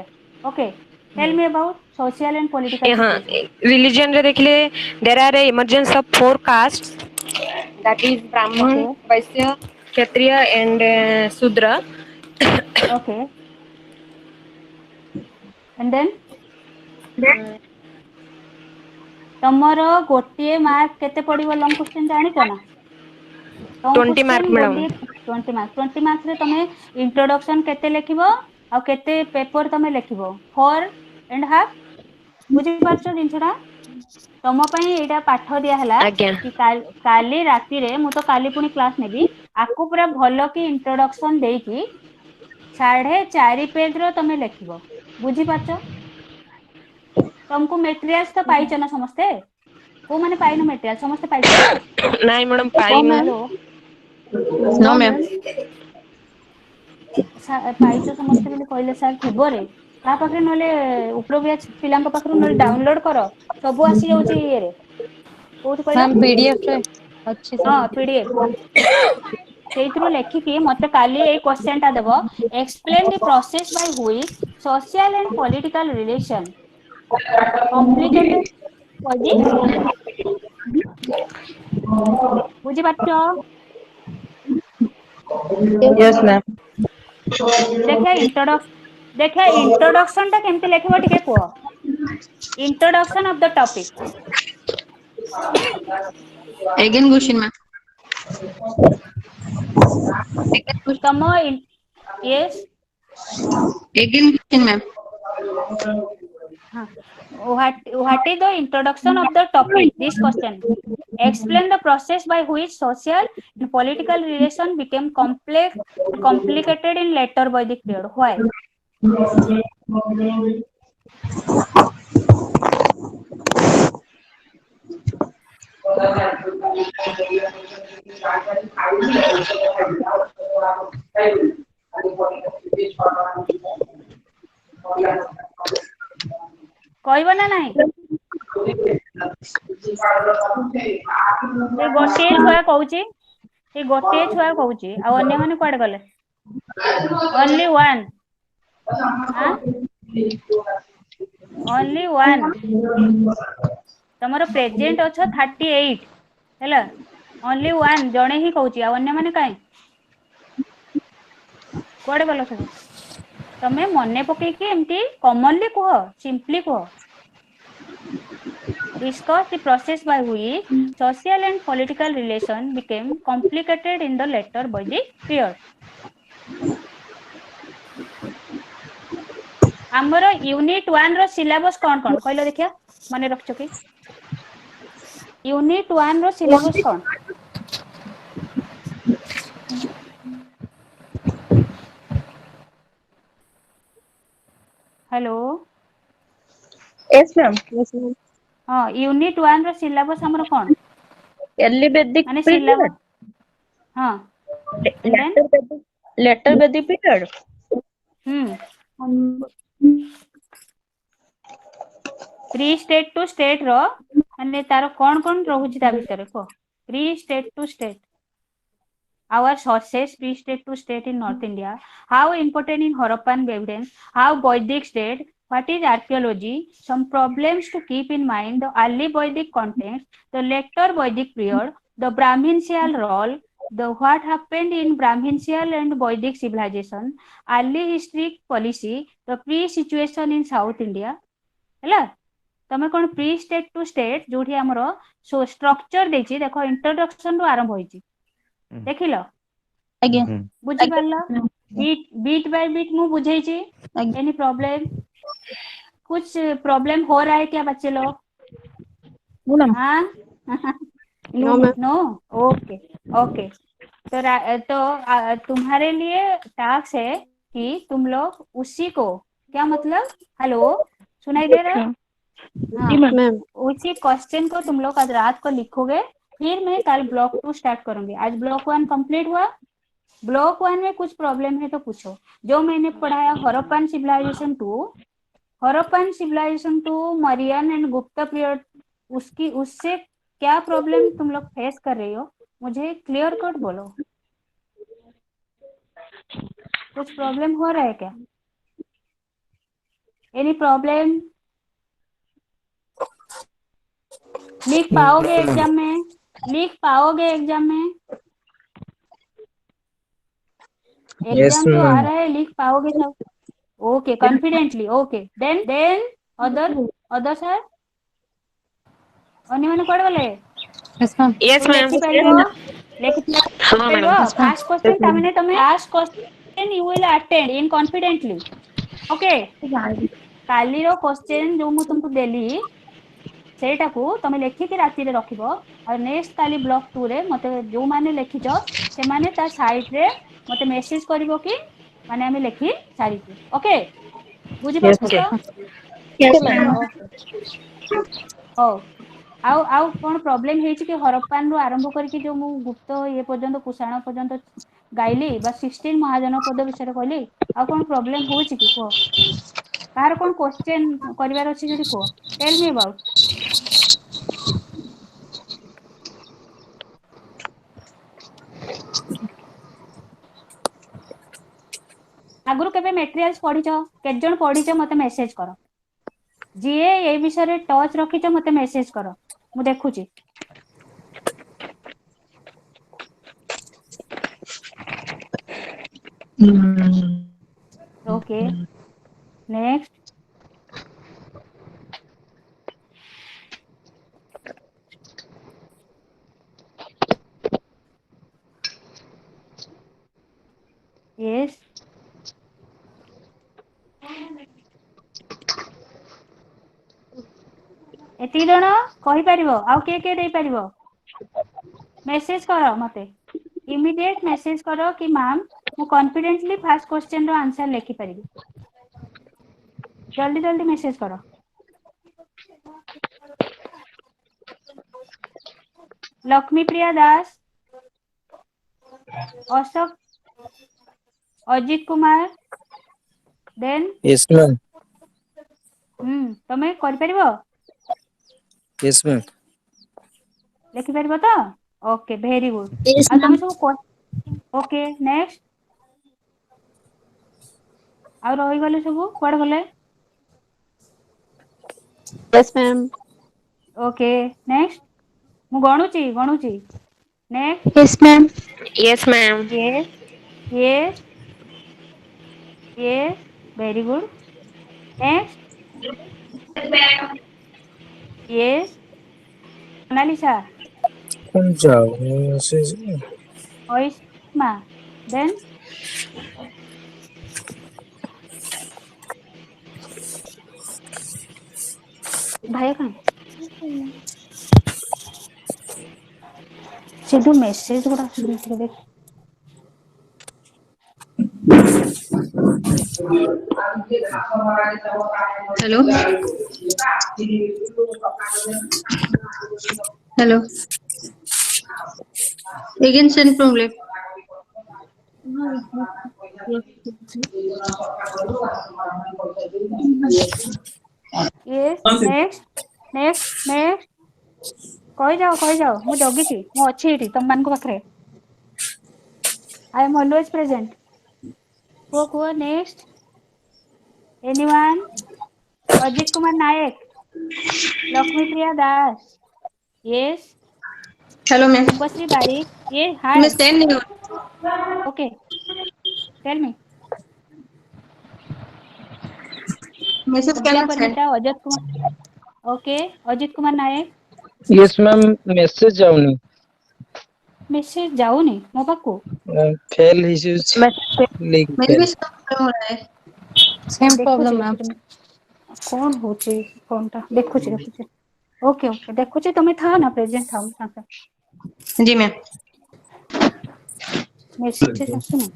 Okay, tell me about social and political हाँ situation. रिलीजन रे देखिले there are emergence of 4 caste that is Brahmin Okay, Vaishya Kshatriya and Shudra. okay. And then ତମର ଗୋଟିଏ mark କେତେ ପଡିବ long question ଜାଣିଛ ନା? Long 20 mark question madam. ଗୋଟିଏ 20 ମାର୍କ ରେ ତମେ ଇଣ୍ଟ୍ରୋଡକ୍ସନ କେତେ ଲେଖିବ ଆଉ କେତେ ପେପର ତମେ ଲେଖିବ? 4.5। ବୁଝିପାରୁଛ ଜିନିଷଟା? ତମ ପାଇଁ ଏଇଟା ପାଠ ଦିଆ ହେଲା ଆଜ୍ଞା କି କାଲି ରାତିରେ, ମୁଁ ତ କାଲି ପୁଣି କ୍ଲାସ ନେବି, ଆକୁ ପୁରା ଭଲ କି ଇଣ୍ଟ୍ରୋଡକ୍ସନ ଦେଇକି 4.5 ପେଜ ର ତମେ ଲେଖିବ। ବୁଝିପାରୁଛ? ତମକୁ ମେଟେରିଆଲସ ତ ପାଇଛ ନା ସମସ୍ତେ? କୋଉମାନେ ପାଇନ ମେଟେରିଆଲ? ସମସ୍ତେ ପାଇଛ ତ? ନାଇଁ madam No, ପାଇନୁ। ma'am. Hello, No, ma'am. ପାଇଛ ସମସ୍ତେ ବୋଲି କହିଲେ ସାର୍ ଥିବରେ ତା ପାଖରେ, ନହେଲେ ଉପର ପିଲାଙ୍କ ପାଖରୁ ନହେଲେ ଡାଉନଲୋଡ କର, ସବୁ ଆସିଯାଉଛି ଇଏରେ। କୋଉଠି କହିଲ? Ma'am, PDF ରେ ଅଛି ହଁ ସବୁ। PDF ସେଇଥିରୁ ଲେଖିକି ମତେ କାଲି ଏଇ କ୍ୱେଶ୍ଚନ ଟା ଦେବ। Explain the process by which social and political relation complicated Vedic period. ବୁଝିପାରୁଛ? Yes, ma'am. ଦେଖିଆ ଇଣ୍ଟ୍ରୋଡକ୍ସନ ଟା କେମିତି ଲେଖିବ ଟିକେ କୁହ। Introduction of the topic. Again, question, ma'am. ତମ yes Again, question, ma'am. what is the introduction of the topic? This question. Explain the process by which social and political relation became complicated in later Vedic period. Why? କହିବ ନା ନାହିଁ? ସେ ଗୋଟିଏ ଛୁଆ କହୁଛି ଏ ଗୋଟିଏ ଛୁଆ କହୁଛି ଆଉ ଅନ୍ୟମାନେ କୁଆଡେ ଗଲେ? only one only one ତମର ପ୍ରେଜେଣ୍ଟ ଅଛ 38 ହେଲା only one ଜଣେ ହିଁ କହୁଛି ଆଉ ଅନ୍ୟମାନେ କାଇଁ କୁଆଡେ ଗଲ ସବୁ? ତମେ ମନେ ପକେଇକି ଏମିତି କମନଲି କୁହ, ସିମ୍ପଲି କୁହ। Discuss the process by which social and political relation became complicated in the later Vedic period. ଆମର यूनिट 1 ର सिलेबस कौन कौन कहलो देखिया मने रखछो कि यूनिट 1 रो सिलेबस कौन? Hello Yes, ma'am. हां यूनिट 1 रो सिलेबस हमर कौन Early Vedic माने period. सिलेबस हां and then Later Vedic period. Pre state to state रो माने तारो कौन कौन रहुची ता भीतर को pre state to state our sources pre-state to state in North India, how important in Harappan evidence, how Vedic state, what is archaeology, some problems to keep in mind, the early Vedic context, the later Vedic period, the Brahminical role, the what happened in Brahminical and Vedic civilization, early historic policy, the pre-situation in South India, ହେଲା तमे कोन pre state to state जोठी हमरो so structure देछि देखो introduction रो आरंभ होइछि देखिलो आज्ञा बुझी पारलो beat by beat मु बुझेछि any problem कुछ प्रॉब्लम हो रहा है क्या बच्चे लोग हाँ नो ओके ओके तो तुम्हारे लिए टास्क है कि तुम लोग उसी को क्या मतलब हेलो सुनाई दे रहा है हाँ उसी क्वेश्चन को तुम लोग आज रात को लिखोगे फिर मैं कल ब्लॉक 2 स्टार्ट करूंगी आज ब्लॉक 1 कंप्लीट हुआ ब्लॉक 1 में कुछ प्रॉब्लम है तो पूछो जो मैंने पढ़ाया Harappan civilization to Mauryan and Gupta period उससे क्या प्रॉब्लम तुम लोग फेस कर रही हो मुझे क्लियर कट बोलो कुछ प्रॉब्लम हो रहा है क्या एनी प्रॉब्लम लिख पाओगे एग्जाम में एग्जाम तो आ रहा है लिख पाओगे सब okay confidently okay then other sir अन्य माने कोड बोले यस मैम लेखि हाँ मैडम फास्ट क्वेश्चन तामने तमे last question you will attend in confidently okay काली रो क्वेश्चन जो मु तुमको देली सेटा को तमे लेखि के राती रे रखिबो और नेक्स्ट काली ब्लॉक 2 रे मते जो माने लेखिजो से माने ता साइड रे मते मेसेज करिवो कि माने हमें लेखि सारिछु ओके बुझि पाछो Yes, ma'am. ओ आउ कोन प्रॉब्लम हेछि कि हरप्पान रो आरंभ करके जो मु गुप्त ये पर्यंत कुषाण पर्यंत गाइली बा 16 महाजनपद विषय रे कहली आ कोन प्रॉब्लम होछि कि को कार कोन क्वेश्चन करिवार अछि जदि को टेल मी अबाउट आगुरु केबे मटेरियल्स पढिछ केत जण पढिछ मते मेसेज करो जीए ए विषय रे टच रखिछ मते मेसेज करो मु देखुची ओके नेक्स्ट यस एती जण कहि परिबो आउ के देई परिबो मेसेज करो मते इमीडिएट मेसेज करो कि मैम मु कॉन्फिडेंटली फर्स्ट क्वेश्चन रो आंसर लिखि परिबी जल्दी जल्दी मेसेज करो Lakshmi Priya Das Ashok Ajit Kumar then Yes, ma'am. तमे कर परिबो Yes, ma'am. लिखि परिबो तो ओके वेरी गुड Yes, आ तुम ma'am. सब ओके नेक्स्ट आ रही गले सब कुआडे गले Yes, ma'am. ओके नेक्स्ट मु गणुची next Yes, ma'am. Yes, ma'am. Yes yes yes very good next yes Monalisa कौन जाओ मैसेज ओइस्मा देन भाई कहाँ से जो मेसेज गुड़ा आସୁଛି देख hello hello again send problem yes next next next कही जाओ मु जगिची मु अच्छी एठी तुम मान को पाखरे आई एम ऑलवेज प्रेजेंट को नेक्स्ट एनीवन अजित कुमार नायक लक्ष्मी प्रिया दास यस हेलो मैम रूपश्री बारिक ये हाय मैं सेंड नहीं हो ओके टेल मी मैसेज विद्या करना send Parineeta Ajit Kumar okay Ajit Kumar Nayak yes ma'am message जाऊनी message जाऊनी मो पाखु फेल हिसुच लिंक मेरे भी सब प्रॉब्लम हो रहा है Same problem, ma'am. कौन होची फोन टा देखुची ओके ओके देखुची तुम्हें था ना प्रेजेंट था साथ जी मैम मेसेज आसुनी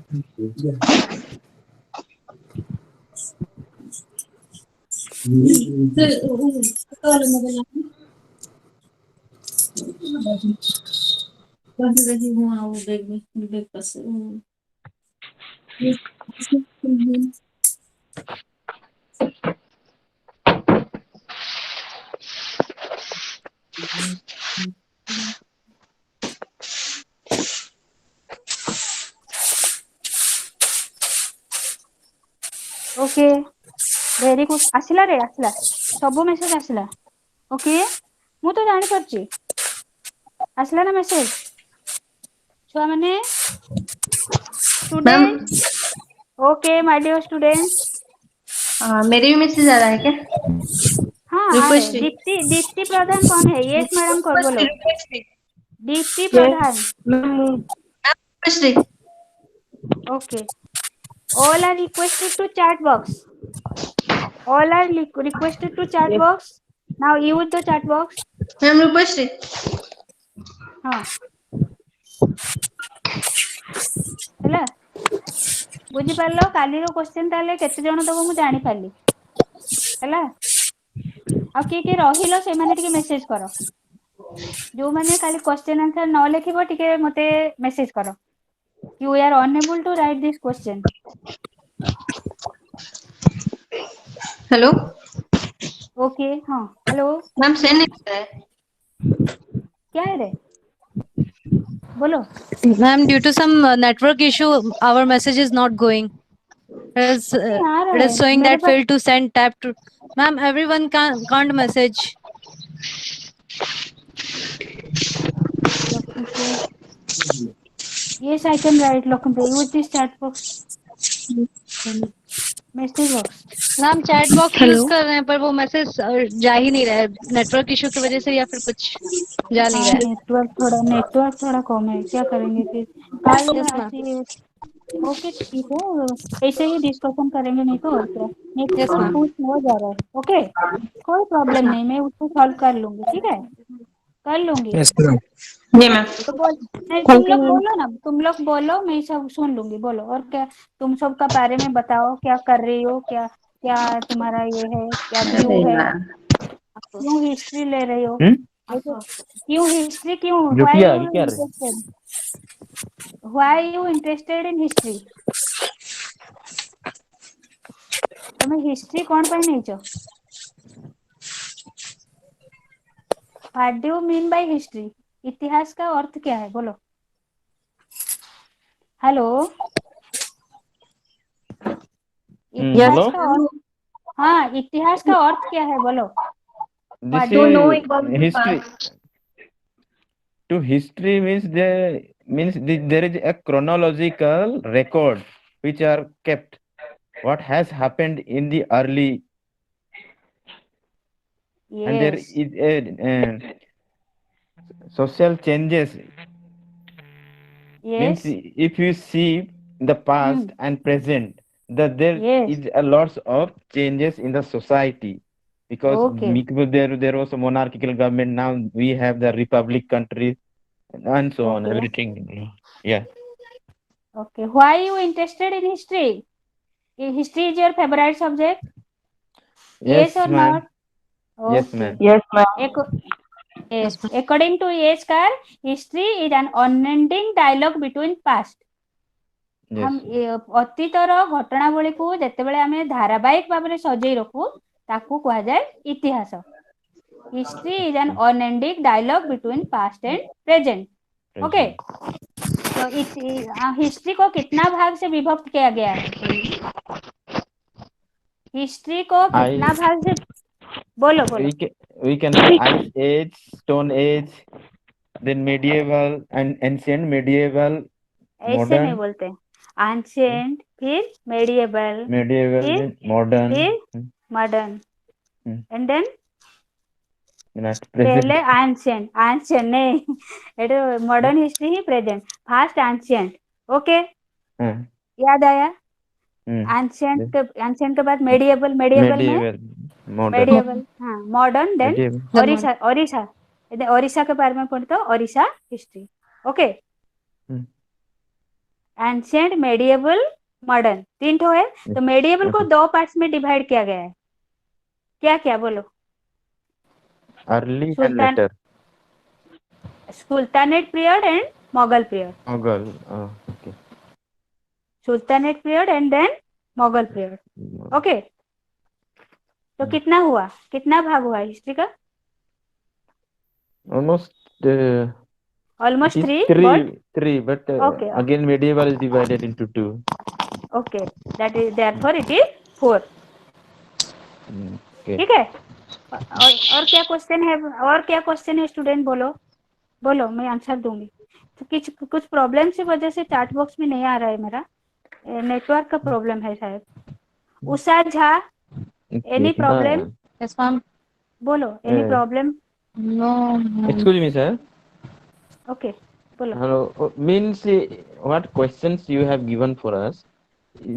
ओके वेरी गुड आसिला रे आसिला सब मेसेज आसिला ओके मु तो जानि परची आसिला ना मेसेज छुआ माने ma'am student okay my dear student मेरे भी मैसेज आ रहा है क्या हाँ आ रहे रिक्वेस्ट दीप्ति दीप्ति प्रधान कौन है यस मैडम को बोलो Deepti Pradhan request okay all are requested to chat box all are requested to chat box now use the chat box ma'am request हाँ ହେଲା बुझी पारलो काली रो क्वेश्चन ताले केते जण दबो मु जानि पारली ହେଲା आ के रहिलो से माने टिके मेसेज करो जो माने काली क्वेश्चन आंसर न लिखिबो टिके मते मेसेज करो you are unable to write this question hello okay हाँ हेलो मैम सेंड नहीं कर रहा है क्या है रे बोलो Ma'am, due to some network issue, our message is not going. नहीं आ रहा It है is showing मेरे that pass failed to send tap to. Ma'am, everyone can't message. yes I can write Lakshmi use this chat box message box ma'am chat box use कर रहे हैं पर वो message जा ही नहीं रहा है नेटवर्क इशू की वजह से या फिर कुछ जा नहीं हाँ रहा है नेटवर्क थोड़ा कम है क्या करेंगे फिर कल यस मैम ऐसे ओके ठीक है ऐसे ही डिस्कशन करेंगे नहीं तो और क्या यस नेटवर्क मैम पुश हो जा रहा है ओके कोई यस प्रॉब्लम मैम नहीं मैं उसको सॉल्व कर लूंगी ठीक है कर लूंगी यस मैम जी मैम तो बोल नहीं तुम थैंक यू लोग मैम बोलो ना तुम लोग बोलो मैं सब सुन लूंगी बोलो और क्या तुम सबका बारे में बताओ क्या कर रही हो क्या क्या तुम्हारा ये है क्या व्यू अरे है यार क्यों हिस्ट्री ले रही हो देखो क्यों हिस्ट्री क्यों जो व्हाई किया यू अभी क्या रे interested why you interested in history तुम्हें हिस्ट्री कौन पाई नहीं what do you mean by history इतिहास का अर्थ क्या है बोलो। हेलो, इतिहास Hello. का अर्थ, हाँ इतिहास का अर्थ क्या है बोलो। This To know is about the history. past. To history means there is a chronological record which are kept. What has happened in the early, and there yes, is a social changes. Means yes, if you see the past and present, that there yes, is a lots of changes in the society because okay, there was a monarchical government. Now we have the republic countries and so on. Okay, Everything. Yeah. Okay. Why you interested in history? History is your favourite subject? Yes Yes, और ma'am. Not? Yes, okay. ma'am. Yes, ma'am. Yes, according to Yeskar, history is an unending dialogue between past. Yes. हम ଅତୀତର ଘଟଣାବଳୀକୁ ଯେତେବେଳେ ଆମେ ଧାରାବାହିକ ଭାବରେ ସଜେଇ ରଖୁ ତାକୁ କୁହାଯାଏ ଇତିହାସ। History is an unending dialogue between past and present. Okay, तो हिस्ट्री को कितना भाग से विभक्त किया गया है? हिस्ट्री को कितना भाग से, बोलो बोलो। We can say Ice Age, Stone Age, then medieval and ancient, medieval, ऐसे नहीं modern, बोलते, एंशिएंट, फिर मेडिएवल, then modern, फिर modern, Hmm. And then not पहले present. एंशिएंट, एंशिएंट नहीं, एटो मॉडर्न हिस्ट्री ही present, first ancient. Okay, Huh. याद आया? Hmm. एंशिएंट के बाद मेडिएवल, मेडिएवल में Medieval, modern, मेडिएवल, हाँ modern, then medieval. Orissa, Orissa, Orissa के बारे में पढ़ते हो, Orissa history. Okay, Hmm. Ancient, medieval, modern, तीन ठो है। तो मेडिएवल को Okay. दो पार्ट्स में डिवाइड किया गया है, क्या क्या बोलो। Early and sultan, later. Sultanate period and Mughal period, Mughal. Oh, okay. Sultanate period and then Mughal period. Okay, तो कितना हुआ, कितना भाग हुआ हिस्ट्री का? Almost almost it is three, three, but Okay, okay. again medieval is divided into two. Okay, that is therefore it is 4। Okay. ठीक है, और क्या क्वेश्चन है, और क्या क्वेश्चन है स्टूडेंट, बोलो बोलो, मैं आंसर दूंगी। तो कुछ प्रॉब्लम की वजह से चैट बॉक्स में नहीं आ रहा है, मेरा नेटवर्क का प्रॉब्लम है शायद। Usha Jha, any problem? Yes ma'am. बोलो, any problem? No. Excuse me, sir. Okay, बोलो। Hello. Means what questions you have given for us?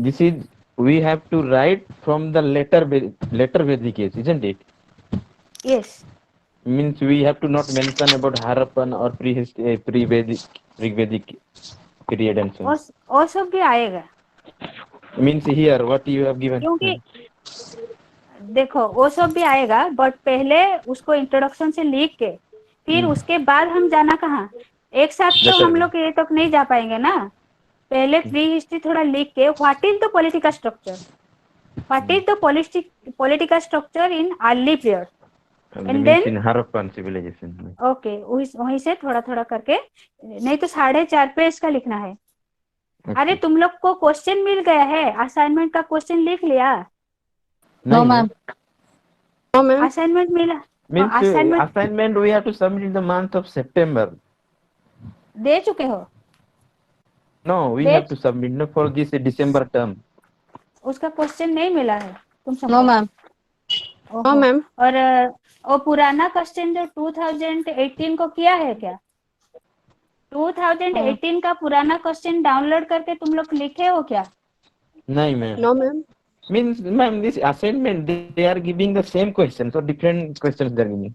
This is we have to write from the letter Vedic age, isn't it? Yes, Means we have to not mention about Harappan or pre-Vedic period and so on. और सब भी आएगा, Means here what you have given. क्योंकि देखो वो सब भी आएगा, बट पहले उसको इंट्रोडक्शन से लिख के फिर उसके बाद हम जाना कहाँ, एक साथ तो Letter हम लोग ये तक नहीं जा पाएंगे ना। पहले प्री हिस्ट्री थोड़ा लिख के, what is the political structure, what is the political structure in early period, Means then- in Harappan civilization. Okay, वहीं से थोड़ा थोड़ा करके, नहीं तो 4.5 पेज का लिखना है। अरे तुम लोग को क्वेश्चन मिल गया है, असाइनमेंट का क्वेश्चन लिख लिया? No ma'am. असाइनमेंट मिला? Means assignment- assignment we have to submit in the month of September. दे चुके हो? No, we Date? have to submit no for this December term. उसका क्वेश्चन नहीं मिला है तुम सबको? No ma'am. ओहो। मैम। और वो पुराना क्वेश्चन जो 2018 को किया है क्या? 2018 का पुराना क्वेश्चन डाउनलोड करके तुम लोग लिखे हो क्या? नहीं ma'am. No, ma'am. Means ma'am this assignment they are giving the same questions or different questions they are giving.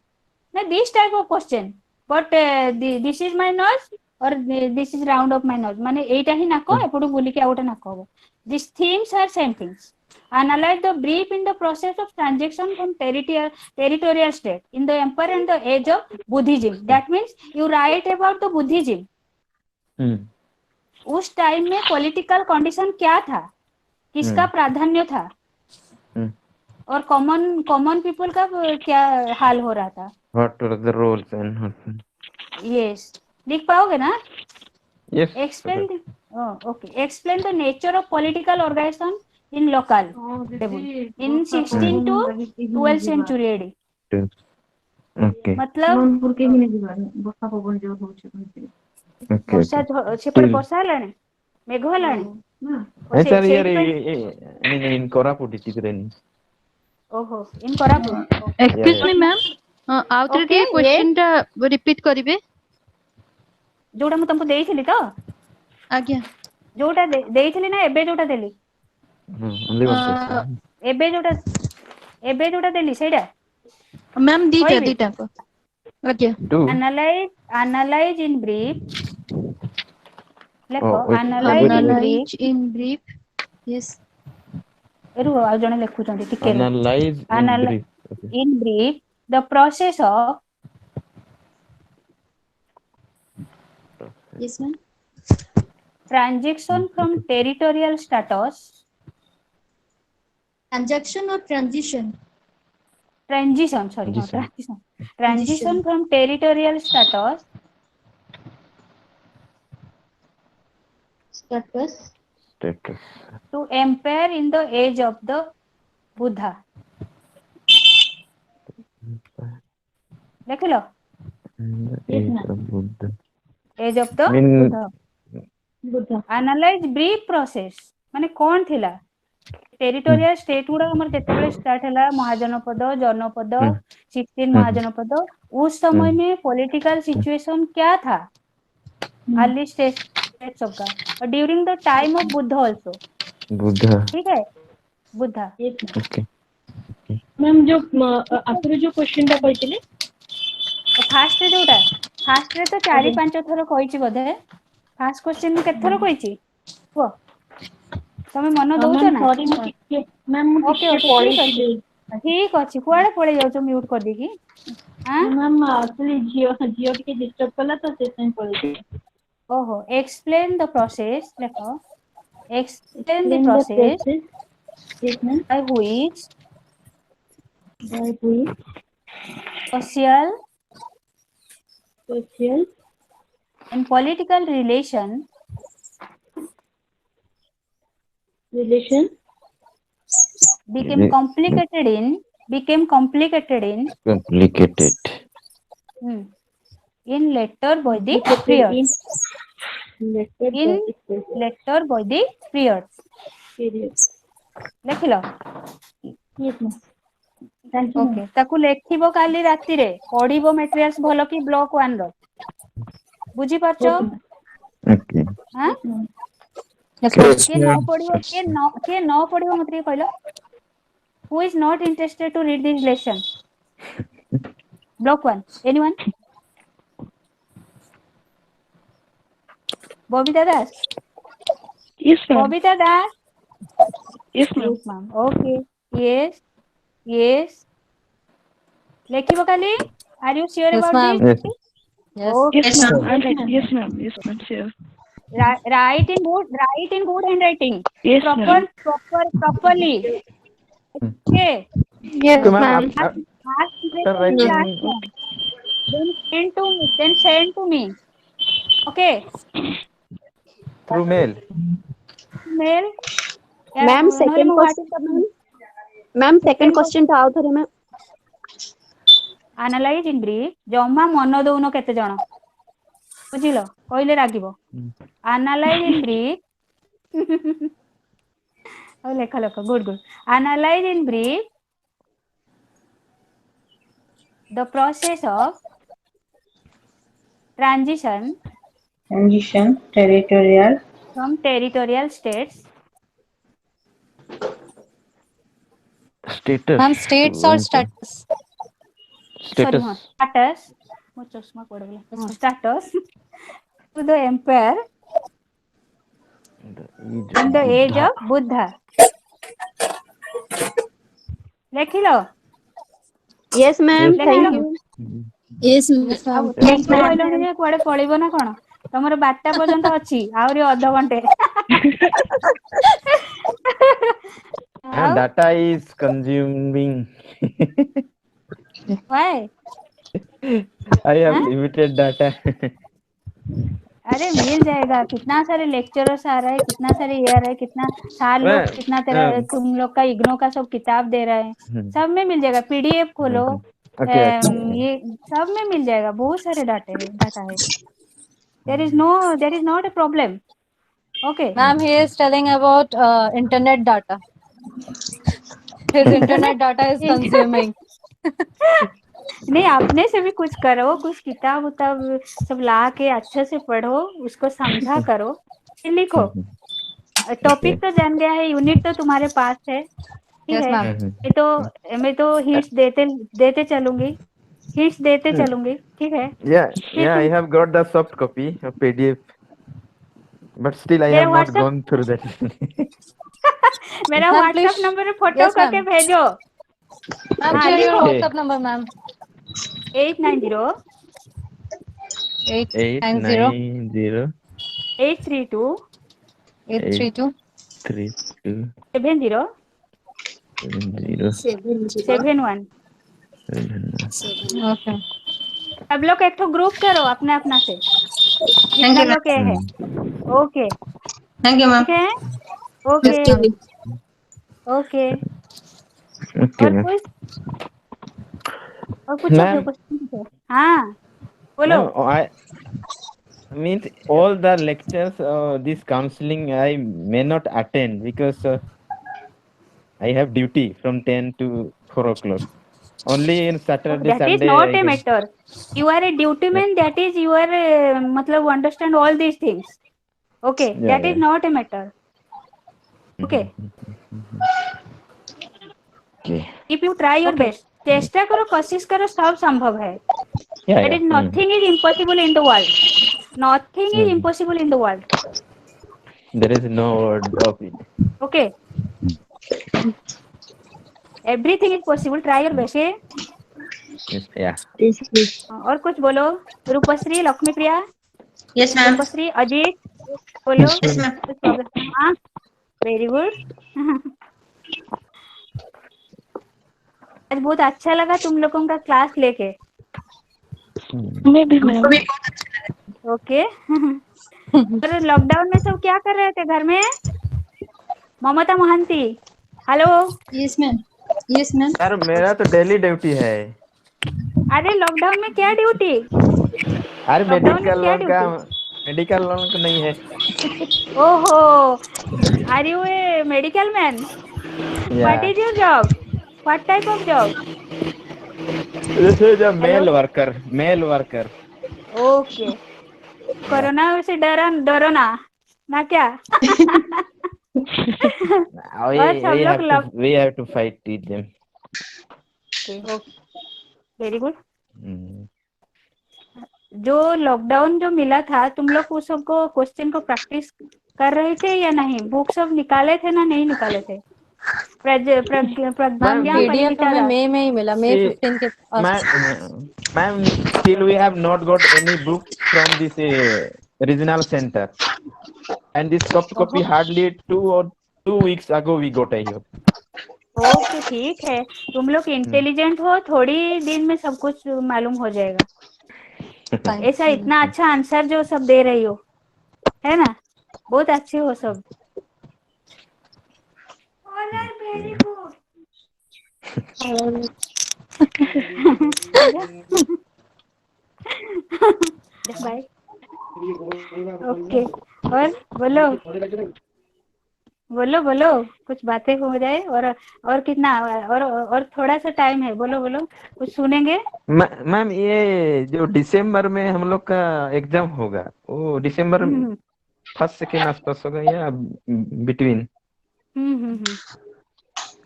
No, this type of question, but this is my nose or this is round of my nose, माने एटा ही नाको एपटू बोली के outta नाको हो। These themes are same things. Analyze the brief in the process of transition from territorial state in the empire and the age of Buddhism. That means you write about the Buddhism. उस time में political condition क्या था, किसका प्राधान्य था, और common people का क्या हाल हो रहा था। What were the roles and Yes. लिख पाओगे ना? Yes. Explain the, okay. Explain the nature of political organization in local. In 16 to 12th century AD. Okay. मतलब Okay. ବର୍ଷା ସେପଟେ ବର୍ଷା ହେଲାଣି, ମେଘ ହେଲାଣି। Sir, here ସେଇଥିପାଇଁ in Koraput district ରେ ଓହୋ in Koraput. Excuse me, ma'am. ଆଉ ଥରେ Okay, ଟିକେ question ଟା repeat କରିବେ? ଯୋଉଟା ମୁଁ ତମକୁ ଦେଇଥିଲି ତ, ଆଜ୍ଞା। ଯୋଉଟା ଦେଇଥିଲି ନା ଏବେ ଯୋଉଟା ଦେଲି? only one question. ଏବେ ଯୋଉଟା ଦେଲି ସେଇଟା ମ୍ୟାମ୍ କହିବି? ଦିଟାଙ୍କ। ଆଜ୍ଞା। Two. Analyze in brief, ଲେଖ wait. analyze in brief। Analyze in brief. Yes. ରୁହ ଆଉ ଜଣେ ଲେଖୁଛନ୍ତି ଟିକେ ରୁହ। Analyze in brief. Okay. In brief, the process of Yes, ma'am. transition from territorial status, Transaction or transition? transition from territorial status Status. to empire in the age of the Buddha। ଦେଖିଲ? Yes, ma'am. Age of the Buddha। Analyze brief process ମାନେ କଣ ଥିଲା? Territorial state ଗୁଡା ଆମର ଯେତେବେଳେ start ହେଲା, महाजनपद, जनपद, 16 महाजनपद, उस समय में पॉलिटिकल सिचुएशन क्या था? अर्ली स्टेट्स ऑफ का, और during the time of Buddha also. Buddha. ठीक है, बुद्धा। Okay. मैम जो आपने जो क्वेश्चन टा କହିଥିଲେ फास्ट रे जोटा फास्ट रे तो 4-5 थर କହିଛି ବୋଧେ। फास्ट क्वेश्चन ମୁଁ କେତେ थर କହିଛି କୁହ? ତମେ ମନ ଦଉଛ मैम ନା? सॉरी ମୁଁ ଟିକେ मैम ମୁଁ ओके ଟିକେ ओके ପଳେଇଥିଲି। ठीक ଅଛି। କୁଆଡେ ପଳେଇ ଯାଉଛ ମ୍ୟୁଟ କରିଦେଇକି? मैम एक्चुअली जियो ଟିକେ डिस्टर्ब कला तो ସେଥିପାଇଁ ପଳେଇଥିଲି। ओहो, explain the process ଲେଖ। explain the process yes ma'am by which by social social and political relation became complicated in in later Vedic period। in later Vedic period ଲେଖିଲ? yes ma'am thank you okay, ତାକୁ ଲେଖିବ କାଲି ରାତିରେ, ପଢିବ materials ଭଲ କି block 1 ର। ବୁଝି ପାରୁଛ? Okay. ହାଁ? Yes, କିଏ ନ ma'am. ପଢିବ, କିଏ ନ ପଢିବ ମତେ ଟିକେ କହିଲ? Who is not interested to read this lesson? Block 1, anyone? Bobita Das? yes ma'am Bobita Das? yes ma'am Yes ma'am। Okay, yes, yes। ଲେଖିବ କାଲି? Are you sure about this? Yes. Okay, yes ma'am yes ma'am sure write in good handwriting, yes properly। Okay, Yes, ma'am. ask Sir, question in writing class room. Then send to me। Okay, through mail. mail। Ma'am second question था ଆଉ ଥରେ ma'am. Analyze in brief, ଜମା ମନ ଦଉନ କେତେ ଜଣ, ବୁଝିଲ? କହିଲେ ରାଗିବ। Analyze in brief ଆଉ ଲେଖ good। Analyze in brief the process of transition territorial from territorial states Status. Ma'am, states or status? sorry status ମୋ ଚଷମା କୁଆଡେ ଗଲା? status to the empire in the age of Buddha। ଲେଖିଲ? Yes ma'am thank you. Yes, ma'am. କହିଲଣି ଯେ କୁଆଡେ ପଳେଇବ ନା କଣ? ତମର 12ଟା ପର୍ଯ୍ୟନ୍ତ ଅଛି, ଆହୁରି ଅଧଘଣ୍ଟେ। Data is consuming. Why? I have हाँ? limited data. अरे मिल जाएगा, कितना सारे लेक्चरर्स आ रहा है, कितना सारे ये आ रहा है, कितना सार लोग, मैं कितना तेरा तुम लोग का इग्नो का सब किताब दे रहे हैं, सब में मिल जाएगा। पीडीएफ खोलो, ओके ओके ये सब में मिल जाएगा, बहुत सारे डाटा है। There is not a problem. Okay Ma'am, he is telling about internet data. His internet data is consuming. नहीं, अपने से भी कुछ करो, कुछ किताब उताब सब ला के अच्छे से पढ़ो, उसको समझा करो, फिर लिखो। टॉपिक तो जान गया है, यूनिट तो तुम्हारे पास है, ठीक Yes, है। ma'am. मैं तो हिंट्स देते देते चलूंगी, हिंट्स देते चलूंगी, ठीक है। Yeah, I have got the soft copy of PDF, but still I मेरा have not WhatsApp gone through that. मेरा Ma'am, व्हाट्सएप please. नंबर पे फोटो Yes, करके ma'am. भेजो। Ma'am, हाँ share your लिखो, Okay. WhatsApp number, ma'am. 890 890 832 832 832 70 70 71। Okay. सब लोग एक तो ग्रुप करो अपना अपना से, जितना you, लोग ये है। Okay, Thank you, ma'am. ठीक है। Yes, okay ma'am. Okay. Okay, और ma'am. कुछ, और पूछो जो Ma'am, क्वेश्चन है। हाँ बोलो। ma'am, I means all the lectures, this counseling I may not attend because I have duty from 10 to 4 o'clock. Only in Saturday, That is Sunday not I a can. matter. You are a duty Yeah, man, that is you are मतलब understand all these things. Okay, yeah, that is yeah. not a matter. Okay, Okay. if you try your Okay. best, चेष्टा करो, कोशिश करो, सब संभव है। Yeah, That yeah. is nothing is impossible in the world. Nothing is Mhm. impossible in the world. There is no word of it. Okay, everything is possible. Try your best. Okay? Yes, yeah. और कुछ बोलो। रूपश्री, लक्ष्मी प्रिया, Yes, ma'am. Rupashree, Ajit, बोलो। Yes, Yes, ma'am. ma'am. कुछ problem? हाँ, very good. आज बहुत अच्छा लगा तुम लोगों का क्लास लेके। मैं भी मैम। ओके। और लॉकडाउन में सब क्या कर रहे थे घर में? Mamata Mohanty, hello. Yes, ma'am. Yes, ma'am. यार मेरा तो डेली ड्यूटी है। अरे लॉकडाउन में क्या ड्यूटी? अरे लॉकडाउन में क्या ड्यूटी? मेडिकल लोन का नहीं है। ओहो, are you a medical man? What Yeah. Is your job? What type of job? This is a hello. male worker. Okay, Yeah. Corona से डरो ना क्या? और सब लोग lock, We have to fight with them. Very good. Mm. जो lockdown जो मिला था, तुम लोग उस सबको क्वेश्चन को प्रैक्टिस कर रहे थे या नहीं? बुक सब निकाले थे ना नहीं निकाले थे? प्रज्ञा PDF परिमिता हमें दास। मई में ही मिला, मई See, 15 के ma'am, still we have not got any books from this regional center, and this soft copy hardly 2 weeks ago we got here. Okay ठीक है, तुम लोग इंटेलिजेंट हो, थोड़ी दिन में सब कुछ मालूम हो जाएगा। ऐसा इतना अच्छा आंसर जो सब दे रही हो, है ना? बहुत अच्छे हो सब। Very good. बाय। ओके, और बोलो कुछ बातें हो जाए। और कितना, और थोड़ा सा टाइम है, बोलो कुछ सुनेंगे। मैम ये जो दिसंबर में हम लोग का एग्जाम होगा, वो दिसंबर फर्स्ट सेकेंड आसपास होगा या बिटवीन?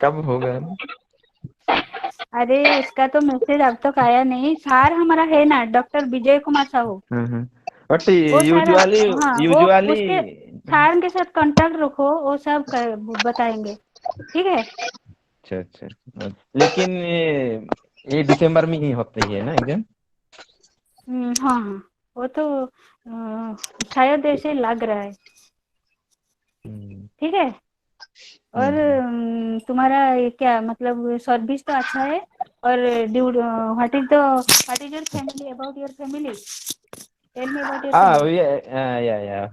कब होगा? अरे उसका तो मैसेज अब तक आया नहीं। सार हमारा है ना, डॉक्टर विजय कुमार साहू, बट वो सारा, हाँ वो यूजुअली उसके सार के साथ कांटेक्ट रखो, वो सब बताएंगे, ठीक है। अच्छा। लेकिन ये दिसंबर में ही होती है ना एग्जाम? हाँ वो तो शायद ऐसे लग रहा है, ठीक है। और तुम्हारा ये क्या मतलब सर्विस तो अच्छा है, or what is your family, about your family? Tell me about your family. Yeah.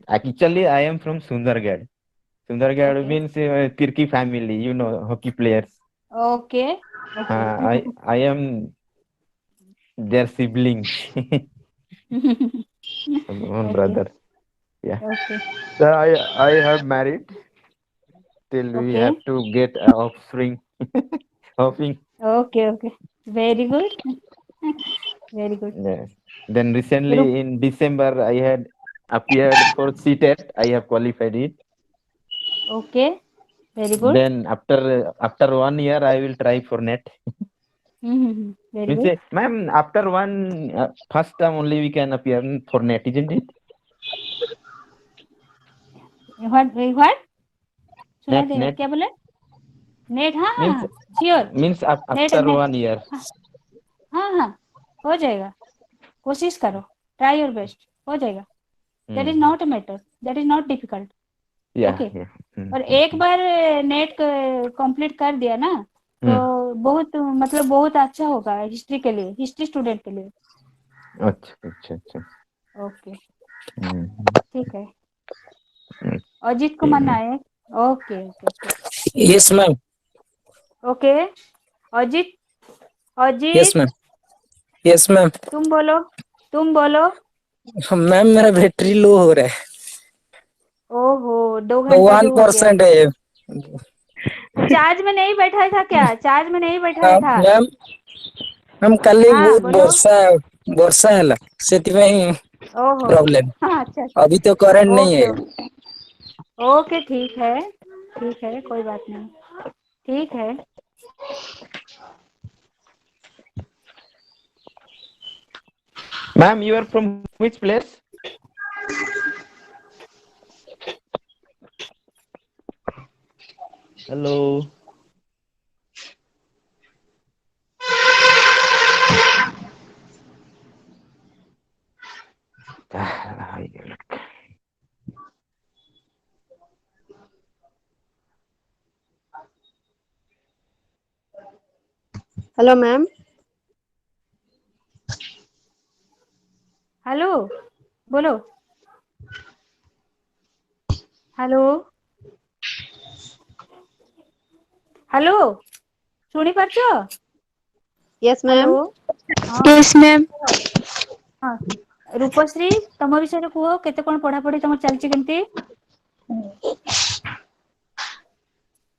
Actually, I am from Sundargarh. Sundargarh Okay. means Kirki family, hockey players. Okay. Okay. I am their siblings, one Okay. brother. Yeah. Okay. So I have married till we Okay. have to get a offspring. Hoping. Okay. Okay. Very good. Very good. Yes. Then Rup- recently in December I had appeared for CTET. I have qualified it. Okay. Very good. Then after 1 year I will try for NET. Very Means, good. ma'am, after first time only we can appear for NET, isn't it? What? सुनाई NET, देगा NET क्या बोले? Net, हाँ हाँ means हाँ, sure. Net after net 1 year. हाँ हाँ, हो जाएगा. कोशिश करो, ट्राई योर बेस्ट, हो जाएगा. That is not a matter, that is not difficult. Yeah, okay. yeah. और एक बार नेट कंप्लीट कर दिया ना, तो बहुत मतलब बहुत अच्छा होगा हिस्ट्री के लिए, हिस्ट्री स्टूडेंट के लिए. अच्छा. ओके, हम्म, ठीक है. Hmm, Ajit Kumar Nayak. Okay okay okay yes ma'am. Okay. Ajit, yes Ajit ma'am. Yes ma'am. तुम बोलो. मैम मेरा बैटरी लो हो रहा है. ओहो, 2 घंटा जो हो गया. 1% है. चार्ज में नहीं बैठा था क्या? चार्ज में नहीं बैठा था? मैम मैम काली हाँ बहुत बोलो. वर्षा है सेतिପାଇଁ ओहो, प्रॉब्लम. हाँ अच्छा. अभी तो करंट नहीं ओके है. ओके, ठीक है, कोई बात नहीं. ठीक है. Ma'am, you are from which place? Hello. Hello, ma'am. Hello, बोलो. हेलो हेलो, ଶୁଣି ପାରୁଛ? Yes, hello. ma'am. हाँ Yes, ma'am. हाँ. रूपश्री, ତମ ବିଷୟରେ କୁହ, କେତେ କଣ ପଢାପଢି ତମର ଚାଲିଛି କେମିତି?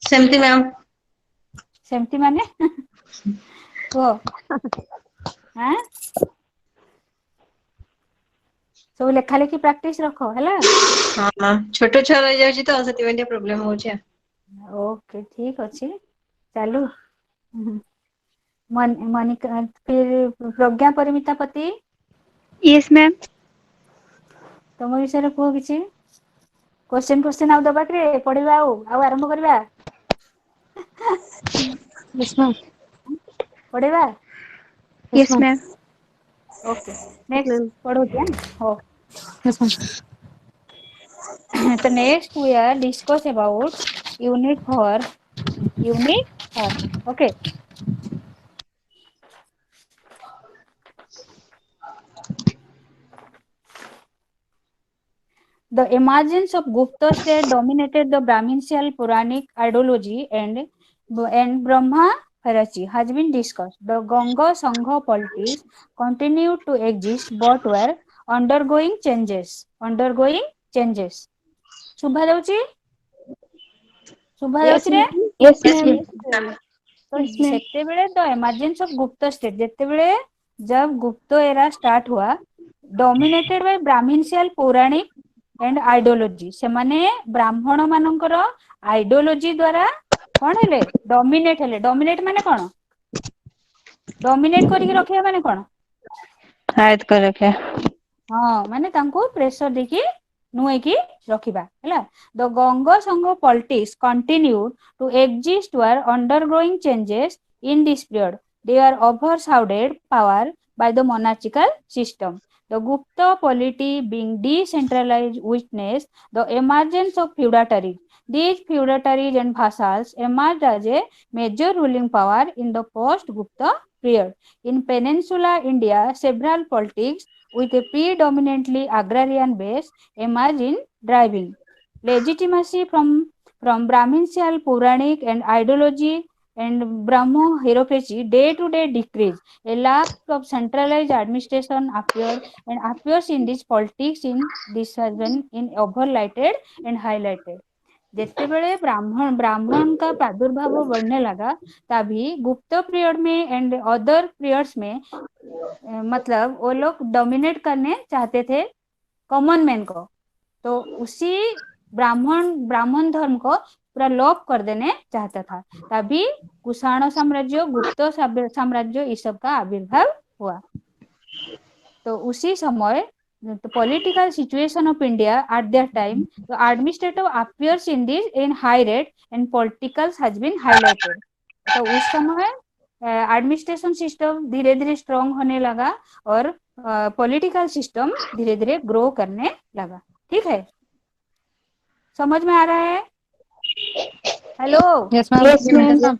ସେମିତି ମ୍ୟାମ୍. ସେମିତି ମାନେ କୁହ. ଆଁ, ସବୁ ଲେଖା ଲେଖି ପ୍ରାକ୍ଟିସ ରଖ ହେଲା. ହଁ ମ୍ୟାମ୍, ଛୋଟ ଛୁଆ ରହିଯାଉଛି ତ ସେଥିପାଇଁ ଟିକେ ପ୍ରୋବ୍ଲେମ ହଉଛି. ओके, ठीक अच्छे, चालू. मनिका, फिर प्रज्ञा परिमिता पति, Yes, ma'am. ତମ ବିଷୟରେ କୁହ କିଛି. क्वेश्चन ଆଉ ଦବା କି ପଢିବା, ଆଉ ଆରମ୍ଭ କରିବା. Yes, ma'am. ପଢିବା. Yes, ma'am. Okay, next Ma'am. पढ़ोगे. हो. Yes, ma'am. तो next we are discuss about unit 4. Okay. The emergence of Gupta state dominated the Brahminical Puranic ideology and Brahma hierarchy has been discussed. The Ganga Sangha politics continued to exist but were undergoing changes. ଶୁଭା ଯାଉଛି? Yes, ରେ? ma'am. Yes, Yes, ma'am. ma'am. तो Yes, ma'am. ସେତେବେଳେ the emergence of गुप्त state, ଯେତେବେଳେ जब गुप्त era start हुआ, dominated by ब्राह्मणिशियल पौराणिक एंड आइडियोलॉजी, ସେମାନେ ବ୍ରାହ୍ମଣ ମାନଙ୍କର ଆଇडियोलॉजी ଦ୍ୱାରା କଣ ହେଲେ, ଡୋମିନେଟ ହେଲେ. ଡୋମିନେଟ ମାନେ କଣ? ଡୋମିନେଟ କରିକି ରଖିବା ମାନେ କଣ? ଆୟତ କରି ରଖିବା. ହଁ, ମାନେ ତାଙ୍କୁ ପ୍ରେସର ଦେଇକି ନୁହେଁକି ରଖିବା ହେଲା. The Ganga Sangha politics continued to exist were undergoing changes in this period. They are overshadowed power by the monarchical system. The Gupta polity being decentralized witnessed the emergence of feudatories. These feudatories and vassals emerged as a major ruling power in the post-Gupta period. In peninsular India, several politics with a predominantly agrarian base emerged in driving. Legitimacy from Brahminical, Puranic and ideology and Brahmo hierarchy day-to-day decrease. A lack of centralized administration appears in this politics in this has been in overlighted and highlighted. जेतेବେଳେ ब्राह्मण का प्रादुर्भाव बढ़ने लगा तभी गुप्त period में and other periods में मतलब वो लोग डोमिनेट करने चाहते थे कॉमन मैन को, तो उसी ब्राह्मण धर्म को पूरा लोप कर देने चाहता था। तभी कुषाण साम्राज्य, गुप्त साम्राज्य इस सब का आविर्भाव हुआ। तो उसी समय the political situation of India at that time, the administrative appears in this in high rate and politicals has been highlighted. तो उस समय एडमिनिस्ट्रेशन सिस्टम धीरे धीरे स्ट्रॉन्ग होने लगा और पॉलिटिकल सिस्टम धीरे धीरे ग्रो करने लगा। ठीक है, समझ में आ रहा है? Hello? Yes, ma'am. Yes, ma'am.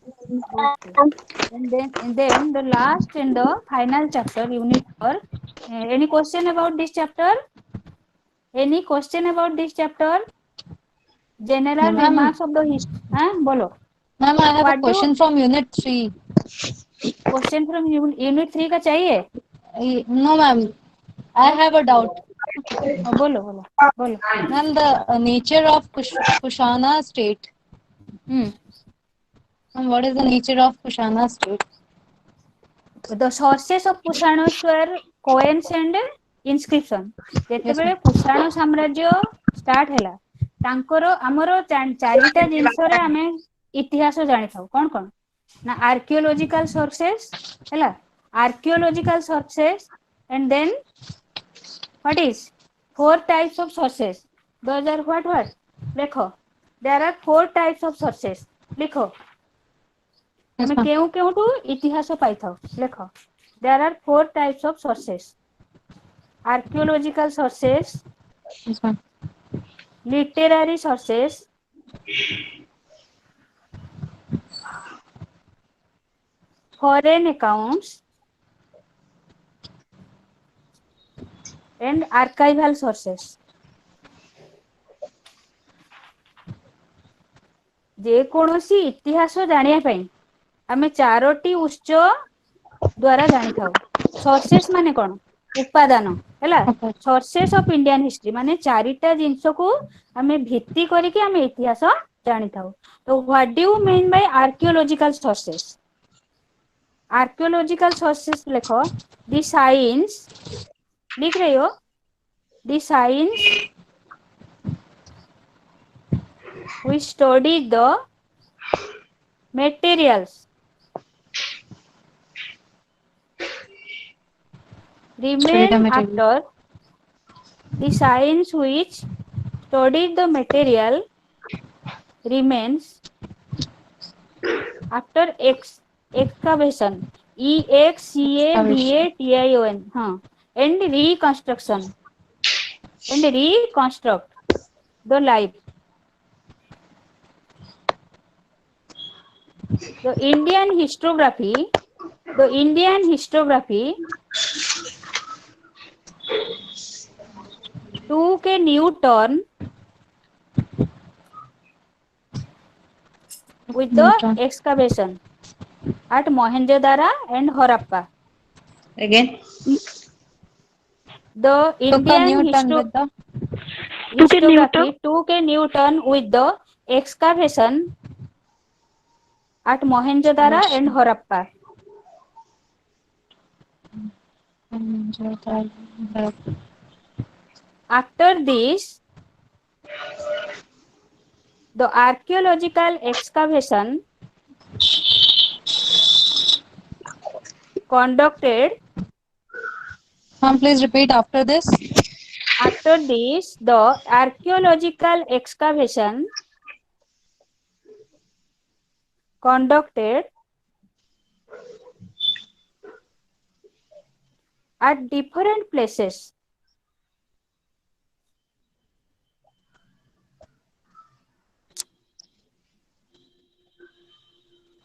And then the last and the final chapter, unit 4. Any question about this chapter? Any question about this chapter? General Ma'am. remarks of the history. बोलो. Ma'am, I have What a question from unit 3. Question from unit 3 का चाहिए? No, ma'am. I have a doubt. बोलो. Ma'am, the nature of Kushana state. Ma'am, what is the nature of Kushana state? The sources of Kushanoswar coins and inscription. ଯେତେବେଳେ କୁଷାଣ ସାମ୍ରାଜ୍ୟ start ହେଲା, ତାଙ୍କର ଆମର ଚାରିଟା ଜିନିଷରେ ଆମେ ଇତିହାସ ଜାଣିଥାଉ। କଣ କଣ ନା ଆର୍କିଓଲୋଜିକାଲ ସୋର୍ସେସ୍ ହେଲା, archaeological sources and then what is 4 types of sources. Those are what ଲେଖ, there are 4 types of sources ଲେଖ। ଆମେ କେଉଁଠୁ ଇତିହାସ ପାଇଥାଉ ଲେଖ। There are 4 types of sources. Archaeological sources, literary sources, foreign accounts and archival sources. जे कोनोसी इतिहास जानिया पई आमे चारोटी उच्च द्वारा जानि थाउ। सोर्सेस माने कोन उपादान हैला, सोर्सेस ऑफ इंडियन हिस्ट्री माने चारिटा जिंस को आमे भित्ति करी कि आमे इतिहास जानि थाउ। तो what do you mean by archaeological sources? Archaeological sources लिखो, द साइंस लिख रहे हो, the science we study the materials remain after the science which studied the material remains after excavation EXCAVATION and reconstruction and reconstruct the life. The Indian historiography took a new turn with the excavation at Mohenjo-daro and Harappa. Again, the Indian historiography took a new turn with the excavation at Mohenjo-daro and Harappa. After this, the archaeological excavation conducted. Please repeat after this. After this, the archaeological excavation conducted at different places